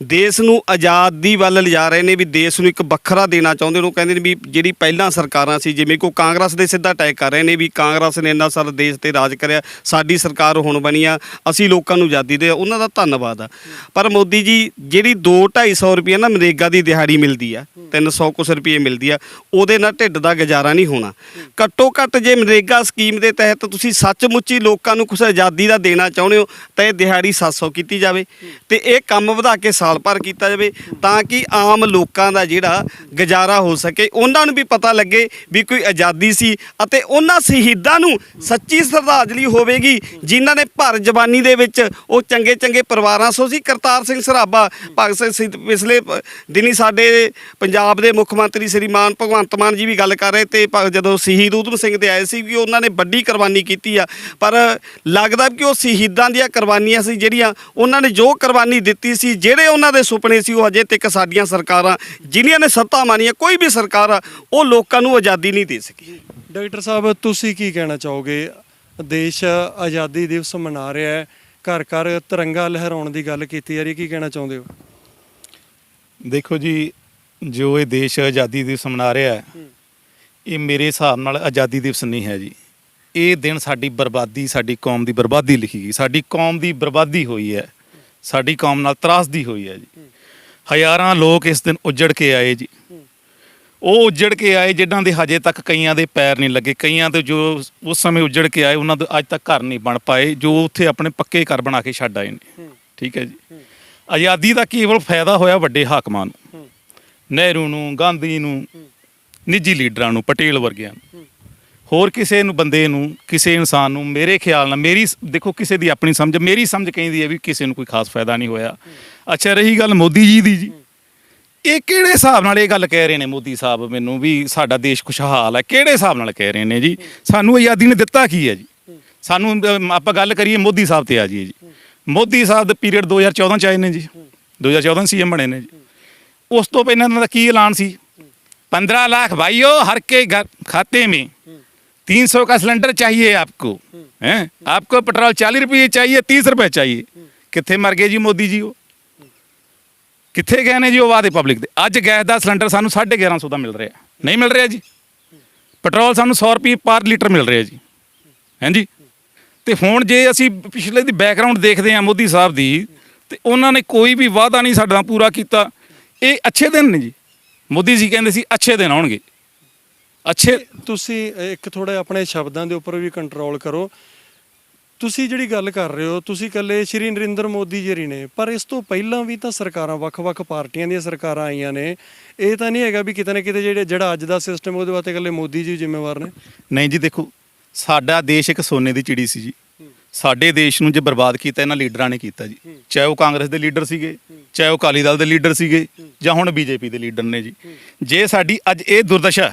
ਦੇਸ਼ ਨੂੰ ਆਜ਼ਾਦੀ ਵੱਲ ਲਿਜਾ ਰਹੇ ਨੇ, ਵੀ ਦੇਸ਼ ਨੂੰ ਇੱਕ ਵੱਖਰਾ ਦੇਣਾ ਚਾਹੁੰਦੇ ਨੇ, ਉਹ ਕਹਿੰਦੇ ਨੇ ਵੀ ਜਿਹੜੀ ਪਹਿਲਾਂ ਸਰਕਾਰਾਂ ਸੀ, ਜਿਵੇਂ ਕੋਈ ਕਾਂਗਰਸ ਦੇ ਸਿੱਧਾ ਅਟੈਕ ਕਰ ਰਹੇ ਨੇ ਵੀ ਕਾਂਗਰਸ ਨੇ ਇੰਨਾ ਸਾਰਾ ਦੇਸ਼ ਤੇ ਰਾਜ ਕਰਿਆ, ਸਾਡੀ ਸਰਕਾਰ ਹੁਣ ਬਣੀ ਆ, ਅਸੀਂ ਲੋਕਾਂ ਨੂੰ ਆਜ਼ਾਦੀ ਦੇ, ਉਹਨਾਂ ਦਾ ਧੰਨਵਾਦ ਆ। ਪਰ ਮੋਦੀ ਜੀ, ਜਿਹੜੀ 200-250 ਰੁਪਏ ਨਾ ਮਨਰੇਗਾ ਦੀ ਦਿਹਾੜੀ ਮਿਲਦੀ ਆ, 300 ਕੁਛ ਰੁਪਏ ਮਿਲਦੀ ਆ, ਉਹਦੇ ਨਾਲ ਢਿੱਡ ਦਾ ਗੁਜ਼ਾਰਾ ਨਹੀਂ ਹੋਣਾ। ਘੱਟੋ ਘੱਟ ਜੇ ਮਨਰੇਗਾ ਸਕੀਮ ਦੇ ਤਹਿਤ ਤੁਸੀਂ ਸੱਚਮੁੱਚ ਹੀ ਲੋਕਾਂ ਨੂੰ ਕੁਛ ਆਜ਼ਾਦੀ ਦਾ ਦੇਣਾ ਚਾਹੁੰਦੇ ਹੋ ਤਾਂ ਇਹ ਦਿਹਾੜੀ 700 ਕੀਤੀ ਜਾਵੇ ਤੇ ਇਹ ਕੰਮ ਵਧਾ ਕੇ ਸਾਲ ਭਰ ਕੀਤਾ ਜਾਵੇ, ਤਾਂ ਕਿ ਆਮ ਲੋਕਾਂ ਦਾ ਜਿਹੜਾ ਗੁਜ਼ਾਰਾ ਹੋ ਸਕੇ। ਉਹਨਾਂ ਨੂੰ ਵੀ ਪਤਾ ਲੱਗੇ ਵੀ ਕੋਈ ਆਜ਼ਾਦੀ ਸੀ ਅਤੇ ਉਹਨਾਂ ਸ਼ਹੀਦਾਂ ਨੂੰ ਸੱਚੀ ਸ਼ਰਧਾਂਜਲੀ ਹੋਵੇਗੀ ਜਿਨ੍ਹਾਂ ਨੇ ਭਰ ਜਵਾਨੀ ਦੇ ਵਿੱਚ ਉਹ ਚੰਗੇ ਪਰਿਵਾਰਾਂ ਸੋ ਸੀ। ਕਰਤਾਰ ਸਿੰਘ ਸਰਾਭਾ, ਭਗਤ ਸਿੰਘ, ਪਿਛਲੇ ਦਿਨੀ ਸਾਡੇ ਪੰਜਾਬ ਦੇ ਮੁੱਖ ਮੰਤਰੀ ਸ਼੍ਰੀਮਾਨ ਭਗਵੰਤ ਮਾਨ ਜੀ ਵੀ ਗੱਲ ਕਰ ਰਹੇ ਤੇ ਜਦੋਂ ਸ਼ਹੀਦ ਊਧਮ ਸਿੰਘ ਤੇ ਆਏ ਸੀ ਕਿ ਉਹਨਾਂ ਨੇ ਵੱਡੀ ਕੁਰਬਾਨੀ ਕੀਤੀ ਆ, ਪਰ ਲੱਗਦਾ ਕਿ ਉਹ ਸ਼ਹੀਦਾਂ ਦੀਆਂ ਕੁਰਬਾਨੀਆਂ ਸੀ ਜਿਹੜੀਆਂ ਉਹਨਾਂ ਨੇ ਜੋ ਕੁਰਬਾਨੀ ਦਿੱਤੀ ਸੀ, ਜਿਹੜੇ ਉਹਨਾਂ ਦੇ ਸੁਪਨੇ ਸੀ, ਉਹ ਅਜੇ ਤੱਕ ਸਾਡੀਆਂ ਸਰਕਾਰਾਂ ਜਿਨ੍ਹਾਂ ਨੇ ਸੱਤਾ ਮਾਨੀਆਂ, ਕੋਈ ਵੀ ਸਰਕਾਰ ਆ, ਉਹ ਲੋਕਾਂ ਨੂੰ ਆਜ਼ਾਦੀ ਨਹੀਂ ਦੇ ਸਕੀ। ਡਾਕਟਰ ਸਾਹਿਬ, ਤੁਸੀਂ ਕੀ ਕਹਿਣਾ ਚਾਹੋਗੇ? ਦੇਸ਼ ਆਜ਼ਾਦੀ ਦਿਵਸ ਮਨਾ ਰਿਹਾ ਹੈ, ਘਰ ਘਰ ਤਿਰੰਗਾ ਲਹਿਰਾਉਣ ਦੀ ਗੱਲ ਕੀਤੀ ਜਾ ਰਹੀ, ਕੀ ਕਹਿਣਾ ਚਾਹੁੰਦੇ ਹੋ? ਦੇਖੋ ਜੀ, ਜੋ ਇਹ ਦੇਸ਼ ਆਜ਼ਾਦੀ ਦਿਵਸ ਮਨਾ ਰਿਹਾ ਹੈ, ਇਹ ਮੇਰੇ ਹਿਸਾਬ ਨਾਲ ਆਜ਼ਾਦੀ ਦਿਵਸ ਨਹੀਂ ਹੈ ਜੀ। ਇਹ ਦਿਨ ਸਾਡੀ ਬਰਬਾਦੀ, ਸਾਡੀ ਕੌਮ ਦੀ ਬਰਬਾਦੀ ਲਿਖੀ ਗਈ। ਸਾਡੀ ਕੌਮ ਦੀ ਬਰਬਾਦੀ ਹੋਈ ਹੈ, ਸਾਡੀ ਕੌਮ ਨਾਲ ਤਰਾਸਦੀ ਹੋਈ ਹੈ ਜੀ। ਹਜ਼ਾਰਾਂ ਲੋਕ ਇਸ ਦਿਨ ਉੱਜੜ ਕੇ ਆਏ ਜੀ। ਉਹ ਉੱਜੜ ਕੇ ਆਏ ਜਿਨ੍ਹਾਂ ਦੇ ਹਜੇ ਤੱਕ ਕਈਆਂ ਦੇ ਪੈਰ ਨਹੀਂ ਲੱਗੇ, ਕਈਆਂ ਦੇ ਜੋ ਉਸ ਸਮੇਂ ਉੱਜੜ ਕੇ ਆਏ ਉਹਨਾਂ ਦੇ ਅੱਜ ਤੱਕ ਘਰ ਨਹੀਂ ਬਣ ਪਾਏ, ਜੋ ਉੱਥੇ ਆਪਣੇ ਪੱਕੇ ਘਰ ਬਣਾ ਕੇ ਛੱਡ ਆਏ ਨੇ। ਠੀਕ ਹੈ ਜੀ। ਆਜ਼ਾਦੀ ਦਾ ਕੇਵਲ ਫਾਇਦਾ ਹੋਇਆ ਵੱਡੇ ਹਾਕਮਾਂ ਨੂੰ, ਨਹਿਰੂ ਨੂੰ, ਗਾਂਧੀ ਨੂੰ, ਨਿੱਜੀ ਲੀਡਰਾਂ ਨੂੰ, ਪਟੇਲ ਵਰਗਿਆਂ ਨੂੰ। ਹੋਰ ਕਿਸੇ ਨੂੰ, ਬੰਦੇ ਨੂੰ, ਕਿਸੇ ਇਨਸਾਨ ਨੂੰ ਮੇਰੇ ਖਿਆਲ ਨਾਲ, ਦੇਖੋ ਕਿਸੇ ਦੀ ਆਪਣੀ ਸਮਝ, ਮੇਰੀ ਸਮਝ ਕਹਿੰਦੀ ਹੈ ਵੀ ਕਿਸੇ ਨੂੰ ਕੋਈ ਖਾਸ ਫਾਇਦਾ ਨਹੀਂ ਹੋਇਆ। ਅੱਛਾ, ਰਹੀ ਗੱਲ ਮੋਦੀ ਜੀ ਦੀ ਜੀ, ਇਹ ਕਿਹੜੇ ਹਿਸਾਬ ਨਾਲ ਇਹ ਗੱਲ ਕਹਿ ਰਹੇ ਨੇ ਮੋਦੀ ਸਾਹਿਬ ਮੈਨੂੰ ਵੀ ਸਾਡਾ ਦੇਸ਼ ਖੁਸ਼ਹਾਲ ਹੈ? ਕਿਹੜੇ ਹਿਸਾਬ ਨਾਲ ਕਹਿ ਰਹੇ ਨੇ ਜੀ? ਸਾਨੂੰ ਆਜ਼ਾਦੀ ਨੇ ਦਿੱਤਾ ਕੀ ਹੈ ਜੀ? ਸਾਨੂੰ ਆਪਾਂ ਗੱਲ ਕਰੀਏ ਮੋਦੀ ਸਾਹਿਬ ਤੇ ਆ ਜਾਈਏ ਜੀ। ਮੋਦੀ ਸਾਹਿਬ ਦੇ ਪੀਰੀਅਡ 2014 ਚ ਆਏ ਨੇ ਜੀ, 2014 ਸੀਐਮ ਬਣੇ ਨੇ ਜੀ। ਉਸ ਤੋਂ ਪਹਿਲਾਂ ਇਹਨਾਂ ਦਾ ਕੀ ਐਲਾਨ ਸੀ? 15 लाख भाइयों हर के खाते में 300 का सिलेंडर चाहिए आपको हैं। आपको पेट्रोल 40 रुपये चाहिए, 30 रुपये चाहिए। कितने मर गए जी मोदी जी? वो कितने गए ने जी वो वादे पब्लिक ਦੇ? ਅੱਜ ਗੈਸ ਦਾ ਸਿਲੰਡਰ ਸਾਨੂੰ 1150 ਦਾ ਮਿਲ ਰਿਹਾ, ਨਹੀਂ ਮਿਲ ਰਿਹਾ ਜੀ। ਪੈਟਰੋਲ ਸਾਨੂੰ 100 ਰੁਪਏ ਪਰ ਲੀਟਰ ਮਿਲ ਰਿਹਾ ਜੀ, ਹਾਂਜੀ। ਤੇ ਹੁਣ ਜੇ ਅਸੀਂ ਪਿਛਲੇ ਦੀ ਬੈਕਗ੍ਰਾਉਂਡ ਦੇਖਦੇ ਹਾਂ ਮੋਦੀ ਸਾਹਿਬ ਦੀ, ਤੇ ਉਹਨਾਂ ਨੇ ਕੋਈ ਵੀ ਵਾਅਦਾ ਨਹੀਂ ਸਾਡਾ ਪੂਰਾ ਕੀਤਾ। ਇਹ ਅੱਛੇ ਦਿਨ ਨੇ ਜੀ। ਮੋਦੀ ਜੀ ਕਹਿੰਦੇ ਸੀ ਅੱਛੇ ਦਿਨ ਆਉਣਗੇ, ਅੱਛੇ। ਤੁਸੀਂ ਇੱਕ ਥੋੜਾ ਆਪਣੇ ਸ਼ਬਦਾਂ ਦੇ ਉੱਪਰ ਵੀ ਕੰਟਰੋਲ ਕਰੋ। ਤੁਸੀਂ ਜਿਹੜੀ ਗੱਲ ਕਰ ਰਹੇ ਹੋ, ਤੁਸੀਂ ਇਕੱਲੇ ਸ਼੍ਰੀ ਨਰਿੰਦਰ ਮੋਦੀ ਜੀ ਨੇ, ਪਰ ਇਸ ਤੋਂ ਪਹਿਲਾਂ ਵੀ ਤਾਂ ਸਰਕਾਰਾਂ, ਵੱਖ-ਵੱਖ ਪਾਰਟੀਆਂ ਦੀਆਂ ਸਰਕਾਰਾਂ ਆਈਆਂ ਨੇ। ਇਹ ਤਾਂ ਨਹੀਂ ਹੈਗਾ ਵੀ ਕਿਤੇ ਨਾ ਕਿਤੇ ਜਿਹੜਾ ਅੱਜ ਦਾ ਸਿਸਟਮ ਉਹਦੇ ਵਾਸਤੇ ਇਕੱਲੇ ਮੋਦੀ ਜੀ ਜ਼ਿੰਮੇਵਾਰ ਨੇ। ਨਹੀਂ ਜੀ, ਦੇਖੋ ਸਾਡਾ ਦੇਸ਼ ਇੱਕ ਸੋਨੇ ਦੀ ਚਿੜੀ ਸੀ ਜੀ। ਸਾਡੇ ਦੇਸ਼ ਨੂੰ ਜੇ ਬਰਬਾਦ ਕੀਤਾ ਇਹਨਾਂ ਲੀਡਰਾਂ ਨੇ ਕੀਤਾ ਜੀ। ਚਾਹੇ ਉਹ ਕਾਂਗਰਸ ਦੇ ਲੀਡਰ ਸੀਗੇ, ਚਾਹੇ ਉਹ ਅਕਾਲੀ ਦਲ ਦੇ ਲੀਡਰ ਸੀਗੇ, ਜਾਂ ਹੁਣ ਬੀਜੇਪੀ ਦੇ ਲੀਡਰ ਨੇ ਜੀ। ਜੇ ਸਾਡੀ ਅੱਜ ਇਹ ਦੁਰਦਸ਼ਾ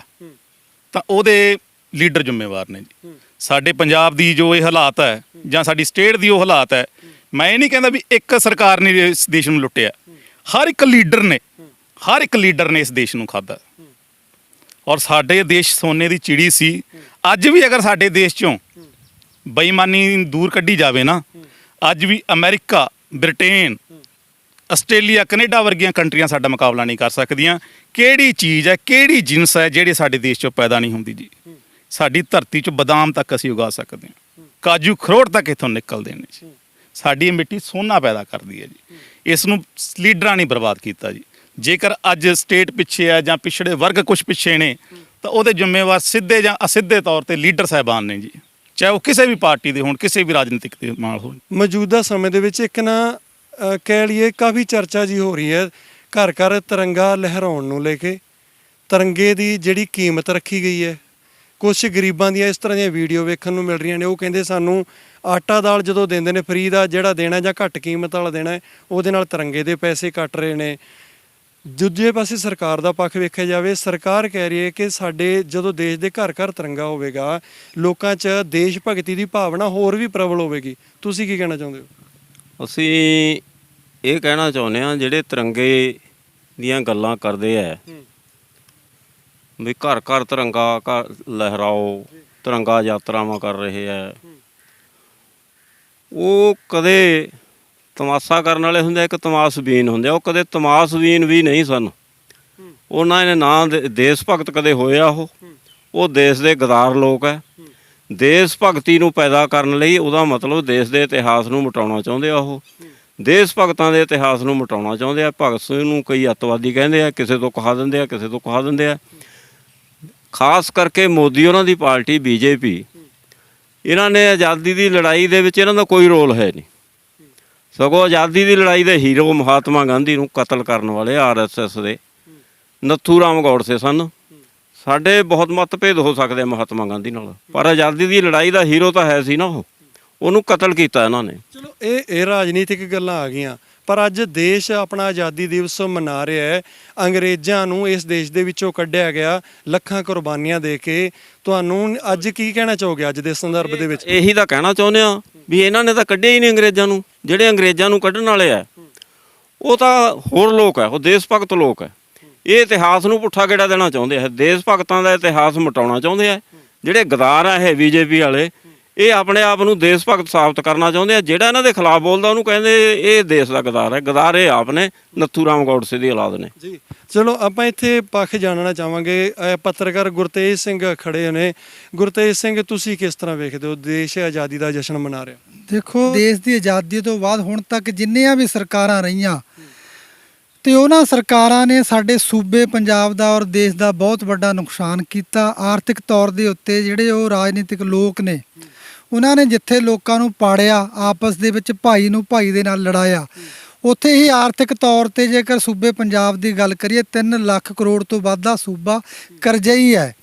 ਤਾਂ ਉਹਦੇ ਲੀਡਰ ਜ਼ਿੰਮੇਵਾਰ ਨੇ ਜੀ। ਸਾਡੇ ਪੰਜਾਬ ਦੀ ਜੋ ਇਹ ਹਾਲਾਤ ਹੈ, ਜਾਂ ਸਾਡੀ ਸਟੇਟ ਦੀ ਉਹ ਹਾਲਾਤ ਹੈ, ਮੈਂ ਇਹ ਨਹੀਂ ਕਹਿੰਦਾ ਵੀ ਇੱਕ ਸਰਕਾਰ ਨੇ ਇਸ ਦੇਸ਼ ਨੂੰ ਲੁੱਟਿਆ। ਹਰ ਇੱਕ ਲੀਡਰ ਨੇ ਇਸ ਦੇਸ਼ ਨੂੰ ਖਾਧਾ। ਔਰ ਸਾਡੇ ਦੇਸ਼ ਸੋਨੇ ਦੀ ਚਿੜੀ ਸੀ। ਅੱਜ ਵੀ ਅਗਰ ਸਾਡੇ ਦੇਸ਼ ਚੋਂ ਬੇਈਮਾਨੀ ਦੂਰ ਕੱਢੀ ਜਾਵੇ ਨਾ, ਅੱਜ ਵੀ ਅਮਰੀਕਾ, ਬ੍ਰਿਟੇਨ, ਆਸਟ੍ਰੇਲੀਆ, ਕੈਨੇਡਾ ਵਰਗੀਆਂ ਕੰਟਰੀਆਂ ਸਾਡਾ ਮੁਕਾਬਲਾ ਨਹੀਂ ਕਰ ਸਕਦੀਆਂ। ਕਿਹੜੀ ਚੀਜ਼ ਹੈ, ਕਿਹੜੀ ਜਿਨਸ ਹੈ ਜਿਹੜੇ ਸਾਡੇ ਦੇਸ਼ 'ਚੋਂ ਪੈਦਾ ਨਹੀਂ ਹੁੰਦੀ ਜੀ। ਸਾਡੀ ਧਰਤੀ 'ਚ ਬਦਾਮ ਤੱਕ ਅਸੀਂ ਉਗਾ ਸਕਦੇ ਹਾਂ, ਕਾਜੂ ਖਰੋਟ ਤੱਕ ਇੱਥੋਂ ਨਿਕਲਦੇ ਨੇ ਜੀ। ਸਾਡੀ ਇਹ ਮਿੱਟੀ ਸੋਨਾ ਪੈਦਾ ਕਰਦੀ ਹੈ ਜੀ। ਇਸ ਨੂੰ ਲੀਡਰਾਂ ਨੇ ਬਰਬਾਦ ਕੀਤਾ ਜੀ। ਜੇਕਰ ਅੱਜ ਸਟੇਟ ਪਿੱਛੇ ਹੈ ਜਾਂ ਪਿਛੜੇ ਵਰਗ ਕੁਝ ਪਿੱਛੇ ਨੇ, ਤਾਂ ਉਹਦੇ ਜ਼ਿੰਮੇਵਾਰ ਸਿੱਧੇ ਜਾਂ ਅਸਿੱਧੇ ਤੌਰ ਤੇ ਲੀਡਰ ਸਾਹਿਬਾਨ ਨੇ ਜੀ, ਚਾਹੇ ਉਹ ਕਿਸੇ ਵੀ ਪਾਰਟੀ ਦੇ ਹੋਣ, ਕਿਸੇ ਵੀ ਰਾਜਨੀਤਿਕ ਦੇ ਨਾਲ ਹੋਣ। ਮੌਜੂਦਾ ਸਮੇਂ ਦੇ ਵਿੱਚ ਇੱਕ ਨਾ ਕਹਿ ਲਈਏ ਕਾਫੀ ਚਰਚਾ ਜੀ ਹੋ ਰਹੀ ਹੈ ਘਰ ਘਰ ਤਿਰੰਗਾ ਲਹਿਰਾਉਣ ਨੂੰ ਲੈ ਕੇ। ਤਿਰੰਗੇ ਦੀ ਜਿਹੜੀ ਕੀਮਤ ਰੱਖੀ ਗਈ ਹੈ, ਕੁਝ ਗਰੀਬਾਂ ਦੀਆਂ ਇਸ ਤਰ੍ਹਾਂ ਦੀਆਂ ਵੀਡੀਓ ਵੇਖਣ ਨੂੰ ਮਿਲ ਰਹੀਆਂ ਨੇ। ਉਹ ਕਹਿੰਦੇ ਸਾਨੂੰ ਆਟਾ ਦਾਲ ਜਦੋਂ ਦਿੰਦੇ ਨੇ ਫਰੀ ਦਾ, ਜਿਹੜਾ ਦੇਣਾ ਜਾਂ ਘੱਟ ਕੀਮਤ ਵਾਲਾ ਦੇਣਾ, ਉਹਦੇ ਨਾਲ ਤਿਰੰਗੇ ਦੇ ਪੈਸੇ ਕੱਟ ਰਹੇ ਨੇ। ਦੂਜੇ ਪਾਸੇ ਸਰਕਾਰ ਦਾ ਪੱਖ ਵੇਖਿਆ ਜਾਵੇ, ਸਰਕਾਰ ਕਹਿ ਰਹੀ ਹੈ ਕਿ ਸਾਡੇ ਜਦੋਂ ਦੇਸ਼ ਦੇ ਘਰ ਘਰ ਤਿਰੰਗਾ ਹੋਵੇਗਾ, ਲੋਕਾਂ 'ਚ ਦੇਸ਼ ਭਗਤੀ ਦੀ ਭਾਵਨਾ ਹੋਰ ਵੀ ਪ੍ਰਬਲ ਹੋਵੇਗੀ। ਤੁਸੀਂ ਕੀ ਕਹਿਣਾ ਚਾਹੁੰਦੇ ਹੋ? ਅਸੀਂ ਇਹ ਕਹਿਣਾ ਚਾਹੁੰਦੇ ਹਾਂ, ਜਿਹੜੇ ਤਿਰੰਗੇ ਦੀਆਂ ਗੱਲਾਂ ਕਰਦੇ ਆ ਵੀ ਘਰ ਘਰ ਤਿਰੰਗਾ ਲਹਿਰਾਓ, ਤਿਰੰਗਾ ਯਾਤਰਾਵਾਂ ਕਰ ਰਹੇ ਆ, ਉਹ ਕਦੇ ਤਮਾਸ਼ਾ ਕਰਨ ਵਾਲੇ ਹੁੰਦੇ, ਇੱਕ ਤਮਾਸ਼ਬੀਨ ਹੁੰਦੇ ਆ। ਉਹ ਕਦੇ ਤਮਾਸ਼ਬੀਨ ਵੀ ਨਹੀਂ ਸਨ। ਉਹਨਾਂ ਨੇ ਨਾ ਦੇਸ਼ ਭਗਤ ਕਦੇ ਹੋਇਆ। ਉਹ ਦੇਸ਼ ਦੇ ਗਦਾਰ ਲੋਕ ਹੈ। ਦੇਸ਼ ਭਗਤੀ ਨੂੰ ਪੈਦਾ ਕਰਨ ਲਈ ਉਹਦਾ ਮਤਲਬ ਦੇਸ਼ ਦੇ ਇਤਿਹਾਸ ਨੂੰ ਮਿਟਾਉਣਾ ਚਾਹੁੰਦੇ ਆ। ਉਹ ਦੇਸ਼ ਭਗਤਾਂ ਦੇ ਇਤਿਹਾਸ ਨੂੰ ਮਿਟਾਉਣਾ ਚਾਹੁੰਦੇ ਆ। ਭਗਤ ਸਿੰਘ ਨੂੰ ਕਈ ਅੱਤਵਾਦੀ ਕਹਿੰਦੇ ਆ, ਕਿਸੇ ਤੋਂ ਕਹਾ ਦਿੰਦੇ ਆ, ਕਿਸੇ ਤੋਂ ਕਹਾ ਦਿੰਦੇ ਆ। ਖਾਸ ਕਰਕੇ ਮੋਦੀ, ਉਹਨਾਂ ਦੀ ਪਾਰਟੀ ਬੀਜੇਪੀ, ਇਹਨਾਂ ਨੇ ਆਜ਼ਾਦੀ ਦੀ ਲੜਾਈ ਦੇ ਵਿੱਚ ਇਹਨਾਂ ਦਾ ਕੋਈ ਰੋਲ ਹੈ ਨਹੀਂ। ਸਗੋਂ ਆਜ਼ਾਦੀ ਦੀ ਲੜਾਈ ਦੇ ਹੀਰੋ ਮਹਾਤਮਾ ਗਾਂਧੀ ਨੂੰ ਕਤਲ ਕਰਨ ਵਾਲੇ RSS ਦੇ ਨੱਥੂ ਰਾਮ ਗੌਡਸੇ ਸਨ। ਸਾਡੇ ਬਹੁਤ ਮਤਭੇਦ ਹੋ ਸਕਦੇ ਮਹਾਤਮਾ ਗਾਂਧੀ ਨਾਲ, ਪਰ ਆਜ਼ਾਦੀ ਦੀ ਲੜਾਈ ਦਾ ਹੀਰੋ ਤਾਂ ਹੈ ਸੀ ਨਾ। ਉਹਨੂੰ ਕਤਲ ਕੀਤਾ ਇਹਨਾਂ ਨੇ। ਚਲੋ ਇਹ ਰਾਜਨੀਤਿਕ ਗੱਲਾਂ ਆ ਗਈਆਂ, ਪਰ ਅੱਜ ਦੇਸ਼ ਆਪਣਾ ਆਜ਼ਾਦੀ ਦਿਵਸ ਮਨਾ ਰਿਹਾ ਹੈ। ਅੰਗਰੇਜ਼ਾਂ ਨੂੰ ਇਸ ਦੇਸ਼ ਦੇ ਵਿੱਚੋਂ ਕੱਢਿਆ ਗਿਆ ਲੱਖਾਂ ਕੁਰਬਾਨੀਆਂ ਦੇ ਕੇ। ਤੁਹਾਨੂੰ ਅੱਜ ਕੀ ਕਹਿਣਾ ਚਾਹੋਗੇ ਅੱਜ ਦੇ ਸੰਦਰਭ ਦੇ ਵਿੱਚ? ਇਹੀ ਤਾਂ ਕਹਿਣਾ ਚਾਹੁੰਦੇ ਆ ਵੀ ਇਹਨਾਂ ਨੇ ਤਾਂ ਕੱਢਿਆ ਹੀ ਨਹੀਂ ਅੰਗਰੇਜ਼ਾਂ ਨੂੰ। ਜਿਹੜੇ ਅੰਗਰੇਜ਼ਾਂ ਨੂੰ ਕੱਢਣ ਵਾਲੇ ਆ ਉਹ ਤਾਂ ਹੋਰ ਲੋਕ ਹੈ, ਉਹ ਦੇਸ਼ ਭਗਤ ਲੋਕ ਹੈ। ਇਹ ਇਤਿਹਾਸ ਨੂੰ ਪੁੱਠਾ ਗੇੜਾ ਦੇਣਾ ਚਾਹੁੰਦੇ ਆ, ਦੇਸ਼ ਭਗਤਾਂ ਦਾ ਇਤਿਹਾਸ ਮਿਟਾਉਣਾ ਚਾਹੁੰਦੇ ਆ। ਜਿਹੜੇ ਗਦਾਰ ਆ ਇਹ ਬੀਜੇਪੀ ਵਾਲੇ, ਇਹ ਆਪਣੇ ਆਪ ਨੂੰ ਦੇਸ਼ ਭਗਤ ਸਾਬਤ ਕਰਨਾ ਚਾਹੁੰਦੇ ਆ। ਜਿਹੜਾ ਇਹਨਾਂ ਦੇ ਖਿਲਾਫ ਬੋਲਦਾ ਉਹਨੂੰ ਕਹਿੰਦੇ ਇਹ ਦੇਸ਼ ਦਾ ਗਦਾਰ ਹੈ। ਗਦਾਰ ਇਹ ਆਪ ਨੇ, ਨੱਥੂ ਰਾਮ ਗੌਡਸੇ ਦੀ ਔਲਾਦ ਨੇ ਜੀ। ਚਲੋ ਆਪਾਂ ਇੱਥੇ ਪੱਖ ਜਾਣਨਾ ਚਾਹਾਂਗੇ। ਪੱਤਰਕਾਰ ਗੁਰਤੇਜ ਸਿੰਘ ਖੜੇ ਨੇ। ਗੁਰਤੇਜ ਸਿੰਘ, ਤੁਸੀਂ ਕਿਸ ਤਰ੍ਹਾਂ ਵੇਖਦੇ ਹੋ ਦੇਸ਼ ਆਜ਼ਾਦੀ ਦਾ ਜਸ਼ਨ ਮਨਾ ਰਿਹਾ? ਦੇਖੋ, ਦੇਸ਼ ਦੀ ਆਜ਼ਾਦੀ ਤੋਂ ਬਾਅਦ ਹੁਣ ਤੱਕ ਜਿੰਨੀਆਂ ਵੀ ਸਰਕਾਰਾਂ ਰਹੀਆਂ, ਤੇ ਉਹਨਾਂ ਸਰਕਾਰਾਂ ਨੇ ਸਾਡੇ ਸੂਬੇ ਪੰਜਾਬ ਦਾ ਔਰ ਦੇਸ਼ ਦਾ ਬਹੁਤ ਵੱਡਾ ਨੁਕਸਾਨ ਕੀਤਾ। ਆਰਥਿਕ ਤੌਰ ਦੇ ਉੱਤੇ ਜਿਹੜੇ ਉਹ ਰਾਜਨੀਤਿਕ ਲੋਕ ਨੇ, ਉਹਨਾਂ ਨੇ ਜਿੱਥੇ ਲੋਕਾਂ ਨੂੰ ਪਾੜਿਆ, ਆਪਸ ਦੇ ਵਿੱਚ ਭਾਈ ਨੂੰ ਭਾਈ ਦੇ ਨਾਲ ਲੜਾਇਆ, ਉੱਥੇ ਹੀ ਆਰਥਿਕ ਤੌਰ ਤੇ ਜੇਕਰ ਸੂਬੇ ਪੰਜਾਬ ਦੀ ਗੱਲ ਕਰੀਏ, 3 ਲੱਖ ਕਰੋੜ ਤੋਂ ਵੱਧ ਦਾ ਸੂਬਾ ਕਰਜ਼ਈ ਹੈ।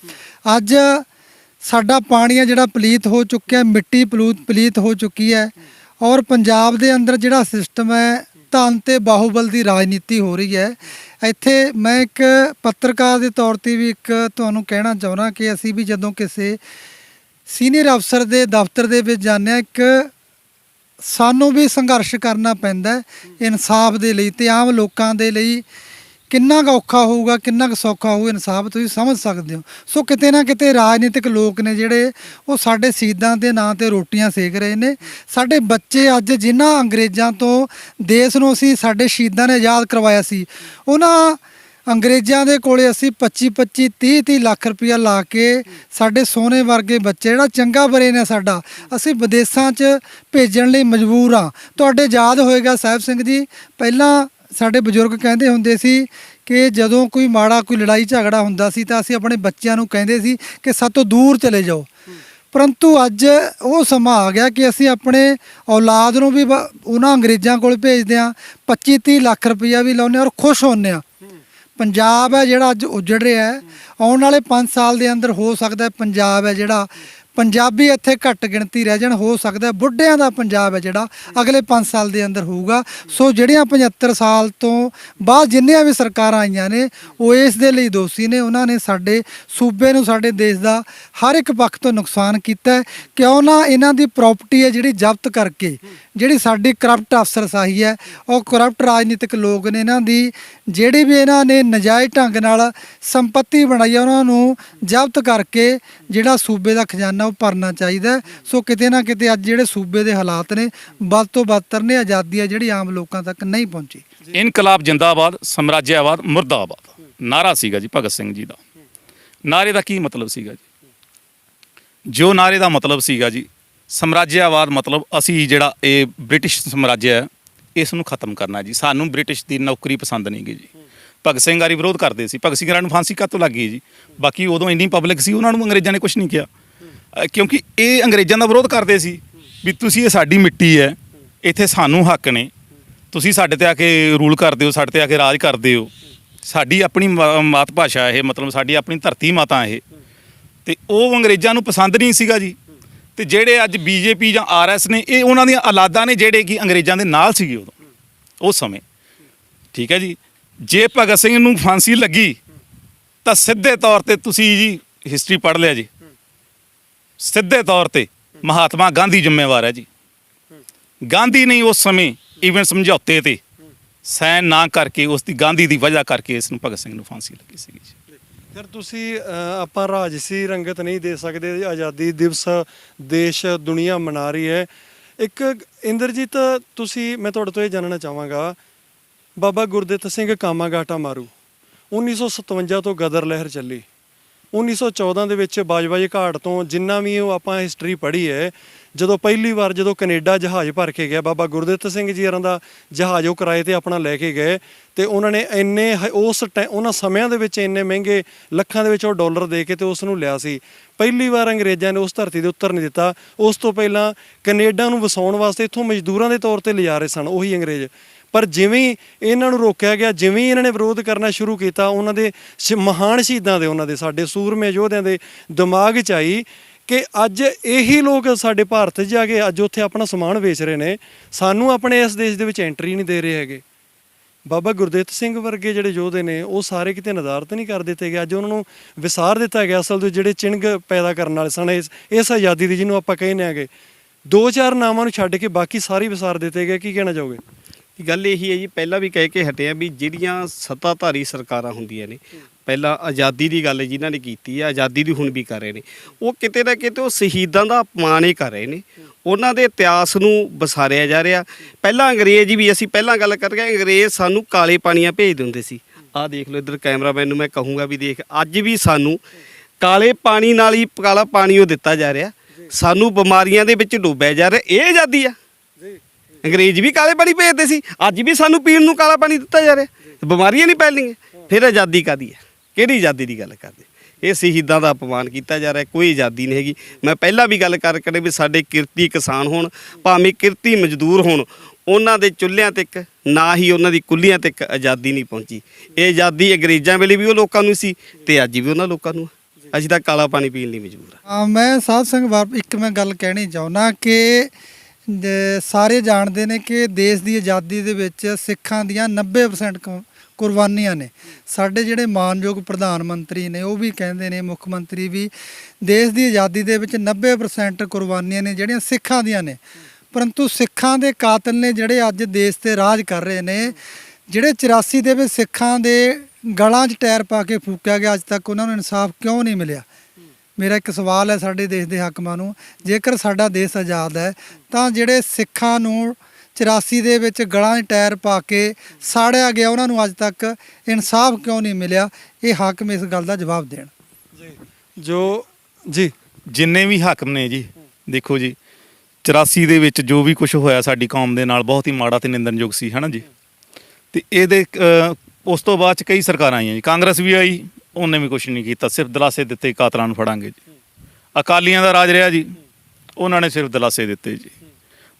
ਅੱਜ ਸਾਡਾ ਪਾਣੀ ਹੈ ਜਿਹੜਾ ਪਲੀਤ ਹੋ ਚੁੱਕਿਆ, ਮਿੱਟੀ ਪਲੀਤ ਹੋ ਚੁੱਕੀ ਹੈ। ਔਰ ਪੰਜਾਬ ਦੇ ਅੰਦਰ ਜਿਹੜਾ ਸਿਸਟਮ ਹੈ, ਧਨ ਤੇ ਬਾਹੂਬਲ ਦੀ ਰਾਜਨੀਤੀ ਹੋ ਰਹੀ ਹੈ। ਇੱਥੇ ਮੈਂ ਇੱਕ ਪੱਤਰਕਾਰ ਦੇ ਤੌਰ ਤੇ ਵੀ ਇੱਕ ਤੁਹਾਨੂੰ ਕਹਿਣਾ ਚਾਹੁੰਦਾ ਕਿ ਅਸੀਂ ਵੀ ਜਦੋਂ ਕਿਸੇ ਸੀਨੀਅਰ ਅਫਸਰ ਦੇ ਦਫ਼ਤਰ ਦੇ ਵਿੱਚ ਜਾਂਦੇ ਹਾਂ, ਇੱਕ ਸਾਨੂੰ ਵੀ ਸੰਘਰਸ਼ ਕਰਨਾ ਪੈਂਦਾ ਇਨਸਾਫ ਦੇ ਲਈ ਤੇ ਆਮ ਲੋਕਾਂ ਦੇ ਲਈ ਕਿੰਨਾ ਕੁ ਔਖਾ ਹੋਊਗਾ, ਕਿੰਨਾ ਕੁ ਸੌਖਾ ਹੋਊ ਇਨਸਾਫ ਤੁਸੀਂ ਸਮਝ ਸਕਦੇ ਹੋ। ਸੋ ਕਿਤੇ ਨਾ ਕਿਤੇ ਰਾਜਨੀਤਿਕ ਲੋਕ ਨੇ ਜਿਹੜੇ ਉਹ ਸਾਡੇ ਸ਼ਹੀਦਾਂ ਦੇ ਨਾਂ ਤੇ ਰੋਟੀਆਂ ਸੇਕ ਰਹੇ ਨੇ। ਸਾਡੇ ਬੱਚੇ ਅੱਜ ਜਿਨ੍ਹਾਂ ਅੰਗਰੇਜ਼ਾਂ ਤੋਂ ਦੇਸ਼ ਨੂੰ ਅਸੀਂ ਸਾਡੇ ਸ਼ਹੀਦਾਂ ਨੇ ਆਜ਼ਾਦ ਕਰਵਾਇਆ ਸੀ, ਉਹਨਾਂ ਅੰਗਰੇਜ਼ਾਂ ਦੇ ਕੋਲੇ ਅਸੀਂ 25-25 30-30 ਲੱਖ ਰੁਪਇਆ ਲਾ ਕੇ ਸਾਡੇ ਸੋਨੇ ਵਰਗੇ ਬੱਚੇ ਜਿਹੜਾ ਚੰਗਾ ਬਰੇ ਨੇ ਸਾਡਾ, ਅਸੀਂ ਵਿਦੇਸ਼ਾਂ 'ਚ ਭੇਜਣ ਲਈ ਮਜਬੂਰ ਹਾਂ। ਤੁਹਾਡੇ ਯਾਦ ਹੋਏਗਾ ਸਾਹਿਬ ਸਿੰਘ ਜੀ, ਪਹਿਲਾਂ ਸਾਡੇ ਬਜ਼ੁਰਗ ਕਹਿੰਦੇ ਹੁੰਦੇ ਸੀ ਕਿ ਜਦੋਂ ਕੋਈ ਮਾੜਾ ਕੋਈ ਲੜਾਈ ਝਗੜਾ ਹੁੰਦਾ ਸੀ ਤਾਂ ਅਸੀਂ ਆਪਣੇ ਬੱਚਿਆਂ ਨੂੰ ਕਹਿੰਦੇ ਸੀ ਕਿ ਸਾਤੋਂ ਦੂਰ ਚਲੇ ਜਾਓ। ਪਰੰਤੂ ਅੱਜ ਉਹ ਸਮਾਂ ਆ ਗਿਆ ਕਿ ਅਸੀਂ ਆਪਣੇ ਔਲਾਦ ਨੂੰ ਵੀ ਉਹਨਾਂ ਅੰਗਰੇਜ਼ਾਂ ਕੋਲ ਭੇਜਦੇ ਹਾਂ, 25-30 ਲੱਖ ਰੁਪਈਆ ਵੀ ਲਾਉਂਦੇ ਹਾਂ ਔਰ ਖੁਸ਼ ਹੁੰਦੇ ਹਾਂ। ਪੰਜਾਬ ਹੈ ਜਿਹੜਾ ਅੱਜ ਉਜੜ ਰਿਹਾ ਹੈ, ਆਉਣ ਵਾਲੇ 5 ਸਾਲ ਦੇ ਅੰਦਰ ਹੋ ਸਕਦਾ ਪੰਜਾਬ ਹੈ ਜਿਹੜਾ ਪੰਜਾਬੀ ਇੱਥੇ ਘੱਟ ਗਿਣਤੀ ਰਹਿ ਜਾਣ, ਹੋ ਸਕਦਾ ਬੁੱਢਿਆਂ ਦਾ ਪੰਜਾਬ ਹੈ ਜਿਹੜਾ ਅਗਲੇ 5 ਸਾਲ ਦੇ ਅੰਦਰ ਹੋਊਗਾ। ਸੋ ਜਿਹੜੀਆਂ 75 ਸਾਲ ਤੋਂ ਬਾਅਦ ਜਿੰਨੀਆਂ ਵੀ ਸਰਕਾਰਾਂ ਆਈਆਂ ਨੇ ਉਹ ਇਸ ਦੇ ਲਈ ਦੋਸ਼ੀ ਨੇ। ਉਹਨਾਂ ਨੇ ਸਾਡੇ ਸੂਬੇ ਨੂੰ, ਸਾਡੇ ਦੇਸ਼ ਦਾ ਹਰ ਇੱਕ ਪੱਖ ਤੋਂ ਨੁਕਸਾਨ ਕੀਤਾ ਹੈ। ਕਿਉਂ ਨਾ ਇਹਨਾਂ ਦੀ ਪ੍ਰਾਪਰਟੀ ਹੈ ਜਿਹੜੀ ਜ਼ਬਤ ਕਰਕੇ, ਜਿਹੜੀ ਸਾਡੀ ਕਰਪਟ ਅਫਸਰਸ਼ਾਹੀ ਹੈ, ਉਹ ਕਰਪਟ ਰਾਜਨੀਤਿਕ ਲੋਕ ਨੇ, ਇਹਨਾਂ ਦੀ ਜਿਹੜੀ ਵੀ ਇਹਨਾਂ ਨੇ ਨਜਾਇਜ਼ ਢੰਗ ਨਾਲ ਸੰਪत्ति ਬਣਾਈ ਹੈ ਉਹਨਾਂ ਨੂੰ ਜ਼ਬਤ ਕਰਕੇ ਜਿਹੜਾ ਸੂਬੇ ਦਾ ਖਜ਼ਾਨਾ ਉਹ ਭਰਨਾ ਚਾਹੀਦਾ। ਸੋ ਕਿਤੇ ਨਾ ਕਿਤੇ ਅੱਜ ਜਿਹੜੇ ਸੂਬੇ ਦੇ ਹਾਲਾਤ ਨੇ ਵੱਧ ਤੋਂ ਬਦਤਰ ਨੇ। ਆਜ਼ਾਦੀ ਹੈ ਜਿਹੜੀ ਆਮ ਲੋਕਾਂ ਤੱਕ ਨਹੀਂ ਪਹੁੰਚੀ। ਇਨਕਲਾਬ ਜਿੰਦਾਬਾਦ, ਸਮਰਾਜਿਆਬਾਦ ਮੁਰਦਾਬਾਦ ਨਾਰਾ ਸੀਗਾ ਜੀ ਭਗਤ ਸਿੰਘ ਜੀ ਦਾ। ਨਾਰੇ ਦਾ ਕੀ ਮਤਲਬ ਸੀਗਾ ਜੀ? ਜੋ ਨਾਰੇ ਦਾ ਮਤਲਬ ਸੀਗਾ ਜੀ, ਸਮਰਾਜਿਆਬਾਦ ਮਤਲਬ ਅਸੀਂ ਜਿਹੜਾ ਇਹ ਬ੍ਰਿਟਿਸ਼ ਸਮਰਾਜਿਆ ਹੈ ਇਸ ਨੂੰ ਖਤਮ ਕਰਨਾ ਜੀ। ਸਾਨੂੰ ਬ੍ਰਿਟਿਸ਼ ਦੀ ਨੌਕਰੀ ਪਸੰਦ ਨਹੀਂ ਗੀ ਜੀ। ਭਗਤ ਸਿੰਘ ਵਾਰੀ ਵਿਰੋਧ ਕਰਦੇ ਸੀ। ਭਗਤ ਸਿੰਘ ਨੂੰ ਫਾਂਸੀ ਕਾਹਤੋਂ ਲੱਗ ਗਈ ਜੀ? ਬਾਕੀ ਉਦੋਂ ਇੰਨੀ ਪਬਲਿਕ ਸੀ, ਉਹਨਾਂ ਨੂੰ ਅੰਗਰੇਜ਼ਾਂ ਨੇ ਕੁਝ ਨਹੀਂ ਕਿਹਾ, ਕਿਉਂਕਿ ਇਹ ਅੰਗਰੇਜ਼ਾਂ ਦਾ ਵਿਰੋਧ ਕਰਦੇ ਸੀ ਵੀ ਤੁਸੀਂ ਇਹ ਸਾਡੀ ਮਿੱਟੀ ਹੈ, ਇੱਥੇ ਸਾਨੂੰ ਹੱਕ ਨੇ, ਤੁਸੀਂ ਸਾਡੇ ਤੇ ਆ ਕੇ ਰੂਲ ਕਰਦੇ ਹੋ, ਸਾਡੇ ਤੇ ਆ ਕੇ ਰਾਜ ਕਰਦੇ ਹੋ, ਸਾਡੀ ਆਪਣੀ ਮਾਤ ਭਾਸ਼ਾ ਇਹ, ਮਤਲਬ ਸਾਡੀ ਆਪਣੀ ਧਰਤੀ ਮਾਤਾ ਇਹ। ਤੇ ਉਹ ਅੰਗਰੇਜ਼ਾਂ ਨੂੰ ਪਸੰਦ ਨਹੀਂ ਸੀਗਾ ਜੀ। ਤੇ ਜਿਹੜੇ ਅੱਜ ਬੀਜੇਪੀ ਜਾਂ ਆਰਐਸ ਨੇ, ਇਹ ਉਹਨਾਂ ਦੀਆਂ ਔਲਾਦਾਂ ਨੇ ਜਿਹੜੇ ਕਿ ਅੰਗਰੇਜ਼ਾਂ ਦੇ ਨਾਲ ਸੀਗੇ ਉਦੋਂ ਉਸ ਸਮੇਂ। ਠੀਕ ਹੈ ਜੀ। ਜੇ ਭਗਤ ਸਿੰਘ ਨੂੰ ਫਾਂਸੀ ਲੱਗੀ ਤਾਂ ਸਿੱਧੇ ਤੌਰ ਤੇ ਤੁਸੀਂ ਜੀ ਹਿਸਟਰੀ ਪੜ੍ਹ ਲਿਆ ਜੀ, ਸਿੱਧੇ ਤੌਰ ਤੇ ਮਹਾਤਮਾ ਗਾਂਧੀ ਜ਼ਿੰਮੇਵਾਰ ਹੈ ਜੀ। ਗਾਂਧੀ ਨੇ ਉਸ ਸਮੇਂ ਈਵਨ ਸਮਝੌਤੇ ਤੇ ਸਾਈਨ ਨਾ ਕਰਕੇ, ਉਸ ਦੀ ਗਾਂਧੀ ਦੀ ਵਜ੍ਹਾ ਕਰਕੇ ਇਸ ਨੂੰ ਭਗਤ ਸਿੰਘ ਨੂੰ ਫਾਂਸੀ ਲੱਗੀ ਸੀਗੀ ਜੀ। ਫਿਰ ਤੁਸੀਂ ਆਪਾਂ ਰਾਜਸੀ ਰੰਗਤ ਨਹੀਂ ਦੇ ਸਕਦੇ। ਆਜ਼ਾਦੀ ਦਿਵਸ ਦੇਸ਼ ਦੁਨੀਆ ਮਨਾ ਰਹੀ ਹੈ। ਇੱਕ ਇੰਦਰਜੀਤ, ਤੁਸੀਂ, ਮੈਂ ਤੁਹਾਡੇ ਤੋਂ ਇਹ ਜਾਣਨਾ ਚਾਹਾਂਗਾ, ਬਾਬਾ ਗੁਰਦਿੱਤ ਸਿੰਘ ਕਾਮਾਗਾਟਾ ਮਾਰੂ 1957 ਤੋਂ ਗਦਰ ਲਹਿਰ ਚੱਲੀ, 1914 ਦੇ ਵਿੱਚ ਬਾਜਵਾਈ ਘਾਟ ਤੋਂ, ਜਿੰਨਾ ਵੀ ਉਹ ਆਪਾਂ ਹਿਸਟਰੀ ਪੜ੍ਹੀ ਹੈ, ਜਦੋਂ ਪਹਿਲੀ ਵਾਰ ਜਦੋਂ ਕੈਨੇਡਾ ਜਹਾਜ਼ ਭਰ ਕੇ ਗਿਆ ਬਾਬਾ ਗੁਰਦਿੱਤ ਸਿੰਘ ਜੀ ਹੋਰਾਂ ਦਾ ਜਹਾਜ਼ ਉਹ ਕਿਰਾਏ ਤੇ ਆਪਣਾ ਲੈ ਕੇ ਗਏ ਤੇ ਉਹਨਾਂ ਨੇ ਇੰਨੇ ਉਹਨਾਂ ਸਮਿਆਂ ਦੇ ਵਿੱਚ ਇੰਨੇ ਮਹਿੰਗੇ ਲੱਖਾਂ ਦੇ ਵਿੱਚ ਉਹ ਡਾਲਰ ਦੇ ਕੇ ਤੇ ਉਸ ਨੂੰ ਲਿਆ ਸੀ। ਪਹਿਲੀ ਵਾਰ ਅੰਗਰੇਜ਼ਾਂ ਨੇ ਉਸ ਧਰਤੀ ਦੇ ਉੱਤਰ ਨਹੀਂ ਦਿੱਤਾ। ਉਸ ਤੋਂ ਪਹਿਲਾਂ ਕੈਨੇਡਾ ਨੂੰ ਵਸਾਉਣ ਵਾਸਤੇ ਇੱਥੋਂ ਮਜ਼ਦੂਰਾਂ ਦੇ ਤੌਰ ਤੇ ਲਿਜਾ ਰਹੇ ਸਨ ਉਹੀ ਅੰਗਰੇਜ਼। ਪਰ ਜਿਵੇਂ ਇਹਨਾਂ ਨੂੰ ਰੋਕਿਆ ਗਿਆ, ਜਿਵੇਂ ਇਹਨਾਂ ਨੇ ਵਿਰੋਧ ਕਰਨਾ ਸ਼ੁਰੂ ਕੀਤਾ, ਉਹਨਾਂ ਦੇ ਮਹਾਨ ਸ਼ਹੀਦਾਂ ਦੇ, ਉਹਨਾਂ ਦੇ ਸਾਡੇ ਸੂਰਮੇ ਯੋਧਿਆਂ ਦੇ ਦਿਮਾਗ 'ਚ ਆਈ ਕਿ ਅੱਜ ਇਹੀ ਲੋਕ ਸਾਡੇ ਭਾਰਤ 'ਚ ਜਾ ਕੇ ਅੱਜ ਉੱਥੇ ਆਪਣਾ ਸਮਾਨ ਵੇਚ ਰਹੇ ਨੇ, ਸਾਨੂੰ ਆਪਣੇ ਇਸ ਦੇਸ਼ ਦੇ ਵਿੱਚ ਐਂਟਰੀ ਨਹੀਂ ਦੇ ਰਹੇ ਹੈਗੇ। ਬਾਬਾ ਗੁਰਦਿੱਤ ਸਿੰਘ ਵਰਗੇ ਜਿਹੜੇ ਯੋਧੇ ਨੇ ਉਹ ਸਾਰੇ ਕਿਤੇ ਨਦਾਰਤ ਨਹੀਂ ਕਰ ਦਿੱਤੇ ਗਏ। ਅੱਜ ਉਹਨਾਂ ਨੂੰ ਵਿਸਾਰ ਦਿੱਤਾ ਗਿਆ। ਅਸਲ ਦੇ ਜਿਹੜੇ ਚਿੰਨ੍ਹ ਪੈਦਾ ਕਰਨ ਵਾਲੇ ਸਨ ਇਸ ਆਜ਼ਾਦੀ ਦੀ, ਜਿਹਨੂੰ ਆਪਾਂ ਕਹਿੰਦੇ ਆਂਗੇ, 2-4 ਨਾਮਾਂ ਨੂੰ ਛੱਡ ਕੇ ਬਾਕੀ ਸਾਰੇ ਵਿਸਾਰ ਦਿੱਤੇ ਗਏ। ਕੀ ਕਹਿਣਾ ਚਾਹੋਗੇ? ਗੱਲ ਇਹੀ ਹੈ ਜੀ, ਪਹਿਲਾਂ ਵੀ ਕਹਿ ਕੇ ਹਟੇ ਆ ਵੀ ਜਿਹੜੀਆਂ ਸੱਤਾਧਾਰੀ ਸਰਕਾਰਾਂ ਹੁੰਦੀਆਂ ਨੇ, ਪਹਿਲਾਂ ਆਜ਼ਾਦੀ ਦੀ ਗੱਲ ਜਿਨ੍ਹਾਂ ਨੇ ਕੀਤੀ ਹੈ, ਆਜ਼ਾਦੀ ਦੀ ਹੁਣ ਵੀ ਕਰ ਰਹੇ ਨੇ, ਉਹ ਕਿਤੇ ਨਾ ਕਿਤੇ ਉਹ ਸ਼ਹੀਦਾਂ ਦਾ ਅਪਮਾਨ ਹੀ ਕਰ ਰਹੇ ਨੇ। ਉਹਨਾਂ ਦੇ ਇਤਿਹਾਸ ਨੂੰ ਵਿਸਾਰਿਆ ਜਾ ਰਿਹਾ। ਪਹਿਲਾਂ ਅੰਗਰੇਜ਼ ਵੀ, ਅਸੀਂ ਪਹਿਲਾਂ ਗੱਲ ਕਰ ਰਹੇ, ਅੰਗਰੇਜ਼ ਸਾਨੂੰ ਕਾਲੇ ਪਾਣੀਆਂ ਭੇਜ ਦਿੰਦੇ ਸੀ। ਆਹ ਦੇਖ ਲਓ, ਇੱਧਰ ਕੈਮਰਾਮੈਨ ਨੂੰ ਮੈਂ ਕਹੂੰਗਾ ਵੀ ਦੇਖ, ਅੱਜ ਵੀ ਸਾਨੂੰ ਕਾਲੇ ਪਾਣੀ ਨਾਲ ਹੀ ਕਾਲਾ ਪਾਣੀ ਉਹ ਦਿੱਤਾ ਜਾ ਰਿਹਾ, ਸਾਨੂੰ ਬਿਮਾਰੀਆਂ ਦੇ ਵਿੱਚ ਡੁੱਬਿਆ ਜਾ ਰਿਹਾ। ਇਹ ਆਜ਼ਾਦੀ ਆ? ਅੰਗਰੇਜ਼ ਵੀ ਕਾਲੇ ਪਾਣੀ ਭੇਜਦੇ ਸੀ, ਅੱਜ ਵੀ ਸਾਨੂੰ ਪੀਣ ਨੂੰ ਕਾਲਾ ਪਾਣੀ ਦਿੱਤਾ ਜਾ ਰਿਹਾ। ਬਿਮਾਰੀਆਂ ਨਹੀਂ ਫੈਲਣੀਆਂ, ਫਿਰ ਆਜ਼ਾਦੀ ਕਾਹਦੀ ਹੈ? ਕਿਹੜੀ ਆਜ਼ਾਦੀ ਦੀ ਗੱਲ ਕਰਦੇ? ਇਹ ਸ਼ਹੀਦਾਂ ਦਾ ਅਪਮਾਨ ਕੀਤਾ ਜਾ ਰਿਹਾ। ਕੋਈ ਆਜ਼ਾਦੀ ਨਹੀਂ ਹੈਗੀ। ਮੈਂ ਪਹਿਲਾਂ ਵੀ ਗੱਲ ਕਰਕੇ ਵੀ ਸਾਡੇ ਕਿਰਤੀ ਕਿਸਾਨ ਹੋਣ, ਭਾਵੇਂ ਕਿਰਤੀ ਮਜ਼ਦੂਰ ਹੋਣ, ਉਹਨਾਂ ਦੇ ਚੁੱਲ੍ਹਿਆਂ ਤੱਕ ਨਾ ਹੀ ਉਹਨਾਂ ਦੀ ਕੁੱਲੀਆਂ ਤੱਕ ਆਜ਼ਾਦੀ ਨਹੀਂ ਪਹੁੰਚੀ। ਇਹ ਆਜ਼ਾਦੀ ਅੰਗਰੇਜ਼ਾਂ ਵੇਲੇ ਵੀ ਉਹ ਲੋਕਾਂ ਨੂੰ ਸੀ ਤੇ ਅੱਜ ਵੀ ਉਹਨਾਂ ਲੋਕਾਂ ਨੂੰ। ਅਸੀਂ ਤਾਂ ਕਾਲਾ ਪਾਣੀ ਪੀਣ ਲਈ ਮਜਬੂਰ ਹਾਂ। ਮੈਂ ਸਾਧ ਸਿੰਘ ਇੱਕ ਮੈਂ ਗੱਲ ਕਹਿਣੀ ਚਾਹੁੰਦਾ ਕਿ ਸਾਰੇ ਜਾਣਦੇ ਨੇ ਕਿ ਦੇਸ਼ ਦੀ ਆਜ਼ਾਦੀ ਦੇ ਵਿੱਚ ਸਿੱਖਾਂ ਦੀਆਂ 90% ਕੁਰਬਾਨੀਆਂ ਨੇ। ਸਾਡੇ ਜਿਹੜੇ ਮਾਨਯੋਗ ਪ੍ਰਧਾਨ ਮੰਤਰੀ ਨੇ ਉਹ ਵੀ ਕਹਿੰਦੇ ਨੇ, ਮੁੱਖ ਮੰਤਰੀ ਵੀ, ਦੇਸ਼ ਦੀ ਆਜ਼ਾਦੀ ਦੇ ਵਿੱਚ 90% ਕੁਰਬਾਨੀਆਂ ਨੇ ਜਿਹੜੀਆਂ ਸਿੱਖਾਂ ਦੀਆਂ ਨੇ। ਪਰੰਤੂ ਸਿੱਖਾਂ ਦੇ ਕਾਤਲ ਨੇ ਜਿਹੜੇ ਅੱਜ ਦੇਸ਼ ਤੇ ਰਾਜ ਕਰ ਰਹੇ ਨੇ, ਜਿਹੜੇ 84 ਦੇ ਵਿੱਚ ਸਿੱਖਾਂ ਦੇ ਗਲਾਂ 'ਚ ਟਾਇਰ ਪਾ ਕੇ ਫੂਕਿਆ ਗਿਆ, ਅੱਜ ਤੱਕ ਉਹਨਾਂ ਨੂੰ ਇਨਸਾਫ ਕਿਉਂ ਨਹੀਂ ਮਿਲਿਆ? ਮੇਰਾ ਇੱਕ ਸਵਾਲ ਹੈ ਸਾਡੇ ਦੇਸ਼ ਦੇ ਹਾਕਮਾਂ ਨੂੰ, ਜੇਕਰ ਸਾਡਾ ਦੇਸ਼ ਆਜ਼ਾਦ ਹੈ ਤਾਂ ਜਿਹੜੇ ਸਿੱਖਾਂ ਨੂੰ 84 ਦੇ ਵਿੱਚ ਗਲਾਂ 'ਚ ਟਾਇਰ ਪਾ ਕੇ ਸਾੜਿਆ ਗਿਆ, ਉਹਨਾਂ ਨੂੰ ਅੱਜ ਤੱਕ ਇਨਸਾਫ ਕਿਉਂ ਨਹੀਂ ਮਿਲਿਆ? ਇਹ ਹਾਕਮ ਇਸ ਗੱਲ ਦਾ ਜਵਾਬ ਦੇਣ। ਜੀ ਜਿੰਨੇ ਵੀ ਹਾਕਮ ਨੇ ਜੀ, ਦੇਖੋ ਜੀ 84 ਦੇ ਵਿੱਚ ਜੋ ਵੀ ਕੁਝ ਹੋਇਆ ਸਾਡੀ ਕੌਮ ਦੇ ਨਾਲ ਬਹੁਤ ਹੀ ਮਾੜਾ ਤੇ ਨਿੰਦਣਯੋਗ ਸੀ, ਹੈ ਨਾ ਜੀ। ਤੇ ਇਹਦੇ ਉਸ ਤੋਂ ਬਾਅਦ ਚ ਕਈ ਸਰਕਾਰਾਂ ਆਈਆਂ ਜੀ, ਕਾਂਗਰਸ ਵੀ ਆਈ, ਉਹਨੇ ਵੀ ਕੁਝ ਨਹੀਂ ਕੀਤਾ, ਸਿਰਫ ਦਿਲਾਸੇ ਦਿੱਤੇ ਕਾਤਲਾਂ ਨੂੰ ਫੜਾਂਗੇ ਜੀ। ਅਕਾਲੀਆਂ ਦਾ ਰਾਜ ਰਿਹਾ ਜੀ, ਉਹਨਾਂ ਨੇ ਸਿਰਫ ਦਿਲਾਸੇ ਦਿੱਤੇ ਜੀ।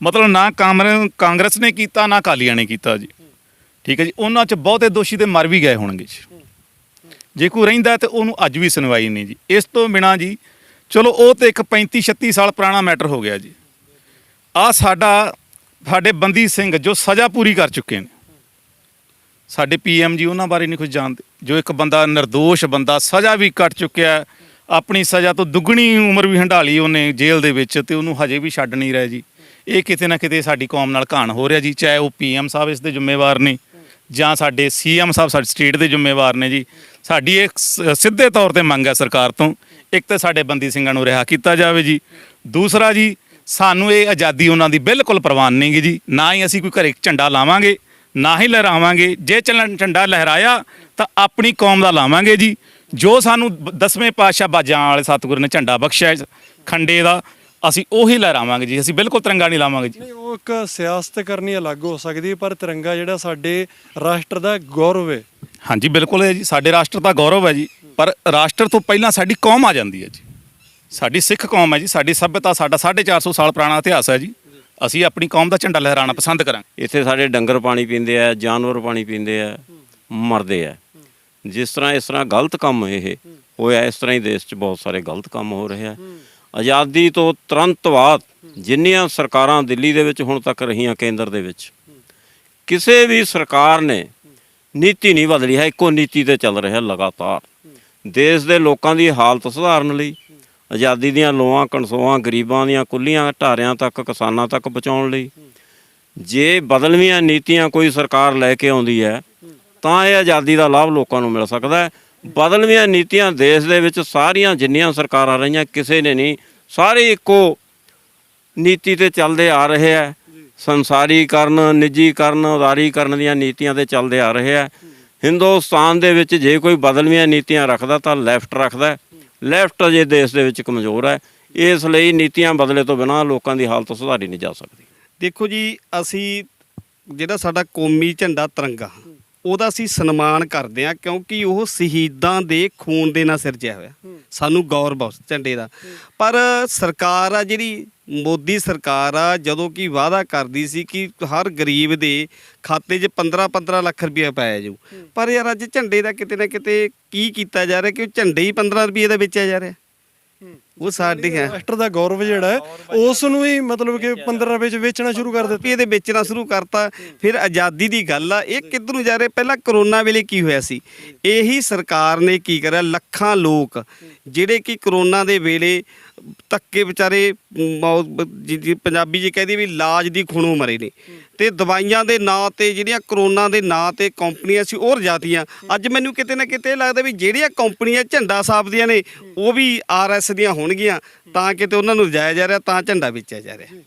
ਮਤਲਬ ਨਾ ਕਾਂਗਰਸ ਨੇ ਕੀਤਾ ਨਾ ਅਕਾਲੀਆਂ ਨੇ ਕੀਤਾ ਜੀ, ਠੀਕ ਹੈ ਜੀ। ਉਹਨਾਂ 'ਚ ਬਹੁਤੇ ਦੋਸ਼ੀ ਤੇ ਮਰ ਵੀ ਗਏ ਹੋਣਗੇ ਜੀ। ਜੇ ਕੋਈ ਰਹਿੰਦਾ ਤੇ ਉਹਨੂੰ ਅੱਜ ਵੀ ਸੁਣਵਾਈ ਨਹੀਂ ਜੀ। ਇਸ ਤੋਂ ਬਿਨਾਂ ਜੀ ਚਲੋ ਉਹ ਤੇ ਇੱਕ 35-36 ਸਾਲ ਪੁਰਾਣਾ ਮੈਟਰ ਹੋ ਗਿਆ ਜੀ। ਆ ਸਾਡੇ ਬੰਦੀ ਸਿੰਘ ਜੋ ਸਜ਼ਾ ਪੂਰੀ ਕਰ ਚੁੱਕੇ ਨੇ, ਸਾਡੇ PM ਜੀ ਉਹਨਾਂ ਬਾਰੇ ਨਹੀਂ ਕੁਝ ਜਾਣਦੇ। ਜੋ ਇੱਕ ਬੰਦਾ ਨਿਰਦੋਸ਼ ਬੰਦਾ ਸਜ਼ਾ ਵੀ ਕੱਟ ਚੁੱਕਿਆ, ਆਪਣੀ ਸਜ਼ਾ ਤੋਂ ਦੁੱਗਣੀ ਉਮਰ ਵੀ ਹੰਢਾ ਲਈ ਉਹਨੇ ਜੇਲ੍ਹ ਦੇ ਵਿੱਚ, ਤੇ ਉਹਨੂੰ ਹਜੇ ਵੀ ਛੱਡ ਨਹੀਂ ਰਹੇ ਜੀ। ਇਹ ਕਿਤੇ ਨਾ ਕਿਤੇ ਸਾਡੀ ਕੌਮ ਨਾਲ ਘਾਣ ਹੋ ਰਿਹਾ ਜੀ। ਚਾਹੇ ਉਹ PM ਸਾਹਿਬ ਇਸ ਦੇ ਜ਼ਿੰਮੇਵਾਰ ਨੇ ਜਾਂ ਸਾਡੇ CM ਸਾਹਿਬ ਸਾਡੇ ਸਟੇਟ ਦੇ ਜ਼ਿੰਮੇਵਾਰ ਨੇ ਜੀ। ਸਾਡੀ ਇੱਕ ਸਿੱਧੇ ਤੌਰ ਤੇ ਮੰਗ ਹੈ ਸਰਕਾਰ ਤੋਂ, ਇੱਕ ਤਾਂ ਸਾਡੇ ਬੰਦੀ ਸਿੰਘਾਂ ਨੂੰ ਰਿਹਾ ਕੀਤਾ ਜਾਵੇ ਜੀ। ਦੂਸਰਾ ਜੀ, ਸਾਨੂੰ ਇਹ ਆਜ਼ਾਦੀ ਉਹਨਾਂ ਦੀ ਬਿਲਕੁਲ ਪ੍ਰਵਾਨ ਨਹੀਂ ਗੀ ਜੀ। ਨਾ ਹੀ ਅਸੀਂ ਕੋਈ ਘਰੇ ਝੰਡਾ ਲਾਵਾਂਗੇ, ਨਾ ਹੀ ਲਹਿਰਾਵਾਂਗੇ। ਜੇ ਝੰਡਾ ਲਹਿਰਾਇਆ ਤਾਂ ਆਪਣੀ ਕੌਮ ਦਾ ਲਾਵਾਂਗੇ ਜੀ। ਜੋ ਸਾਨੂੰ 10ਵੇਂ ਪਾਤਸ਼ਾਹ ਬਾਜਾਂ ਵਾਲੇ ਸਤਿਗੁਰ ਨੇ ਝੰਡਾ ਬਖਸ਼ਿਆ ਖੰਡੇ ਦਾ, ਅਸੀਂ ਉਹੀ ਲਹਿਰਾਵਾਂਗੇ ਜੀ। ਅਸੀਂ ਬਿਲਕੁਲ ਤਿਰੰਗਾ ਨਹੀਂ ਲਾਵਾਂਗੇ ਜੀ। ਨਹੀਂ, ਉਹ ਇੱਕ ਸਿਆਸਤ ਕਰਨੀ ਅਲੱਗ ਹੋ ਸਕਦੀ ਹੈ, ਪਰ ਤਿਰੰਗਾ ਜਿਹੜਾ ਸਾਡੇ ਰਾਸ਼ਟਰ ਦਾ ਗੌਰਵ ਹੈ। ਹਾਂਜੀ ਬਿਲਕੁਲ ਹੈ ਜੀ, ਸਾਡੇ ਰਾਸ਼ਟਰ ਦਾ ਗੌਰਵ ਹੈ ਜੀ। ਪਰ ਰਾਸ਼ਟਰ ਤੋਂ ਪਹਿਲਾਂ ਸਾਡੀ ਕੌਮ ਆ ਜਾਂਦੀ ਹੈ ਜੀ। ਸਾਡੀ ਸਿੱਖ ਕੌਮ ਹੈ ਜੀ, ਸਾਡੀ ਸੱਭਿਅਤਾ, ਸਾਡਾ 450 ਸਾਲ ਪੁਰਾਣਾ ਇਤਿਹਾਸ ਹੈ ਜੀ। ਅਸੀਂ ਆਪਣੀ ਕੌਮ ਦਾ ਝੰਡਾ ਲਹਿਰਾਉਣਾ ਪਸੰਦ ਕਰਾਂਗੇ। ਇੱਥੇ ਸਾਡੇ ਡੰਗਰ ਪਾਣੀ ਪੀਂਦੇ ਆ, ਜਾਨਵਰ ਪਾਣੀ ਪੀਂਦੇ ਆ, ਮਰਦੇ ਆ। ਜਿਸ ਤਰ੍ਹਾਂ ਗਲਤ ਕੰਮ ਇਹ ਹੋਇਆ, ਇਸ ਤਰ੍ਹਾਂ ਹੀ ਦੇਸ਼ 'ਚ ਬਹੁਤ ਸਾਰੇ ਗਲਤ ਕੰਮ ਹੋ ਰਹੇ ਆ। ਆਜ਼ਾਦੀ ਤੋਂ ਤੁਰੰਤ ਬਾਅਦ ਜਿੰਨੀਆਂ ਸਰਕਾਰਾਂ ਦਿੱਲੀ ਦੇ ਵਿੱਚ ਹੁਣ ਤੱਕ ਰਹੀਆਂ, ਕੇਂਦਰ ਦੇ ਵਿੱਚ, ਕਿਸੇ ਵੀ ਸਰਕਾਰ ਨੇ ਨੀਤੀ ਨਹੀਂ ਬਦਲੀ ਹੈ। ਇੱਕੋ ਨੀਤੀ ਤੇ ਚੱਲ ਰਿਹਾ ਲਗਾਤਾਰ। ਦੇਸ਼ ਦੇ ਲੋਕਾਂ ਦੀ ਹਾਲਤ ਸੁਧਾਰਨ ਲਈ, ਆਜ਼ਾਦੀ ਦੀਆਂ ਲੋਆਂ ਕਣਸੋਆਂ, ਗਰੀਬਾਂ ਦੀਆਂ ਕੁੱਲੀਆਂ ਢਾਰਿਆਂ ਤੱਕ, ਕਿਸਾਨਾਂ ਤੱਕ ਪਹੁੰਚਾਉਣ ਲਈ ਜੇ ਬਦਲਵੀਆਂ ਨੀਤੀਆਂ ਕੋਈ ਸਰਕਾਰ ਲੈ ਕੇ ਆਉਂਦੀ ਹੈ ਤਾਂ ਇਹ ਆਜ਼ਾਦੀ ਦਾ ਲਾਭ ਲੋਕਾਂ ਨੂੰ ਮਿਲ ਸਕਦਾ ਹੈ। ਬਦਲਵੀਆਂ ਨੀਤੀਆਂ ਦੇਸ਼ ਦੇ ਵਿੱਚ ਸਾਰੀਆਂ ਜਿੰਨੀਆਂ ਸਰਕਾਰਾਂ ਰਹੀਆਂ, ਕਿਸੇ ਨੇ ਨਹੀਂ, ਸਾਰੇ ਇੱਕੋ ਨੀਤੀ ਤੇ ਚੱਲਦੇ ਆ ਰਹੇ ਆ। ਸੰਸਾਰੀਕਰਨ, ਨਿੱਜੀਕਰਨ, ਉਦਾਰੀਕਰਨ ਦੀਆਂ ਨੀਤੀਆਂ ਤੇ ਚੱਲਦੇ ਆ ਰਹੇ ਆ। ਹਿੰਦੁਸਤਾਨ ਦੇ ਵਿੱਚ ਜੇ ਕੋਈ ਬਦਲਵੀਆਂ ਨੀਤੀਆਂ ਰੱਖਦਾ ਤਾਂ ਲੈਫਟ ਰੱਖਦਾ। ਲੈਫਟ ਅਜੇ ਦੇਸ਼ ਦੇ ਵਿੱਚ ਕਮਜ਼ੋਰ ਹੈ, ਇਸ ਲਈ ਨੀਤੀਆਂ ਬਦਲੇ ਤੋਂ ਬਿਨਾਂ ਲੋਕਾਂ ਦੀ ਹਾਲਤ ਸੁਧਾਰੀ ਨਹੀਂ ਜਾ ਸਕਦੀ। ਦੇਖੋ ਜੀ, ਅਸੀਂ ਜਿਹੜਾ ਸਾਡਾ ਕੌਮੀ ਝੰਡਾ ਤਿਰੰਗਾ, ਉਹਦਾ ਅਸੀਂ ਸਨਮਾਨ ਕਰਦੇ ਹਾਂ, ਕਿਉਂਕਿ ਉਹ ਸ਼ਹੀਦਾਂ ਦੇ ਖੂਨ ਦੇ ਨਾਲ ਸਿਰਜਿਆ ਹੋਇਆ। ਸਾਨੂੰ ਗੌਰਵ ਉਸ ਝੰਡੇ ਦਾ। ਪਰ ਸਰਕਾਰ ਆ ਜਿਹੜੀ ਮੋਦੀ ਸਰਕਾਰ ਆ, ਜਦੋਂ ਕਿ ਵਾਅਦਾ ਕਰਦੀ ਸੀ ਕਿ ਹਰ ਗਰੀਬ ਦੇ ਖਾਤੇ 'ਚ 15-15 ਲੱਖ ਰੁਪਏ ਪਾਇਆ ਜਾਊ, ਪਰ ਯਾਰ ਅੱਜ ਝੰਡੇ ਦਾ ਕਿਤੇ ਨਾ ਕਿਤੇ ਕੀ ਕੀਤਾ ਜਾ ਰਿਹਾ ਕਿ ਉਹ ਝੰਡੇ ਹੀ 15 ਰੁਪਏ ਦਾ ਵੇਚਿਆ ਜਾ ਰਿਹਾ। ਉਹ ਸਾਡੇ ਹੈ ਰਾਸ਼ਟਰ ਦਾ ਗੌਰਵ ਜਿਹੜਾ ਹੈ, ਉਸ ਨੂੰ ਹੀ ਮਤਲਬ ਕਿ 15 ਰੁਪਏ 'ਚ ਵੇਚਣਾ ਸ਼ੁਰੂ ਕਰ ਦਿੱਤਾ। ਇਹਦੇ ਵੇਚਣਾ ਸ਼ੁਰੂ ਕਰਤਾ। ਫਿਰ ਆਜ਼ਾਦੀ ਦੀ ਗੱਲ ਆ, ਇਹ ਕਿੱਧਰ ਨੂੰ ਜਾ ਰਿਹਾ? ਪਹਿਲਾਂ ਕਰੋਨਾ ਵੇਲੇ ਕੀ ਹੋਇਆ ਸੀ? ਇਹੀ ਸਰਕਾਰ ਨੇ ਕੀ ਕਰਿਆ, ਲੱਖਾਂ ਲੋਕ ਜਿਹੜੇ ਕਿ ਕਰੋਨਾ ਦੇ ਵੇਲੇ ਧੱਕੇ ਵਿਚਾਰੇ ਪੰਜਾਬੀ ਜੀ ਕਹਿੰਦੇ ਵੀ ਲਾਜ ਦੀ ਖੁਣੋਂ ਮਰੇ ਨੇ, ਤੇ ਦਵਾਈਆਂ ਦੇ ਨਾਂ ਤੇ ਜਿਹੜੀਆਂ ਕਰੋਨਾ ਦੇ ਨਾਂ ਤੇ ਕੰਪਨੀਆਂ ਸੀ ਉਹ ਰਜਾਤੀਆਂ। ਅੱਜ ਮੈਨੂੰ ਕਿਤੇ ਨਾ ਕਿਤੇ ਲੱਗਦਾ ਵੀ ਜਿਹੜੀਆਂ ਕੰਪਨੀਆਂ ਝੰਡਾ ਛਾਪਦੀਆਂ ਨੇ ਉਹ ਵੀ RS ਦੀਆਂ ਹੋਣਗੀਆਂ, ਤਾਂ ਕਿਤੇ ਉਹਨਾਂ ਨੂੰ ਰਜਾਇਆ ਜਾ ਰਿਹਾ, ਤਾਂ ਝੰਡਾ ਵੇਚਿਆ ਜਾ ਰਿਹਾ।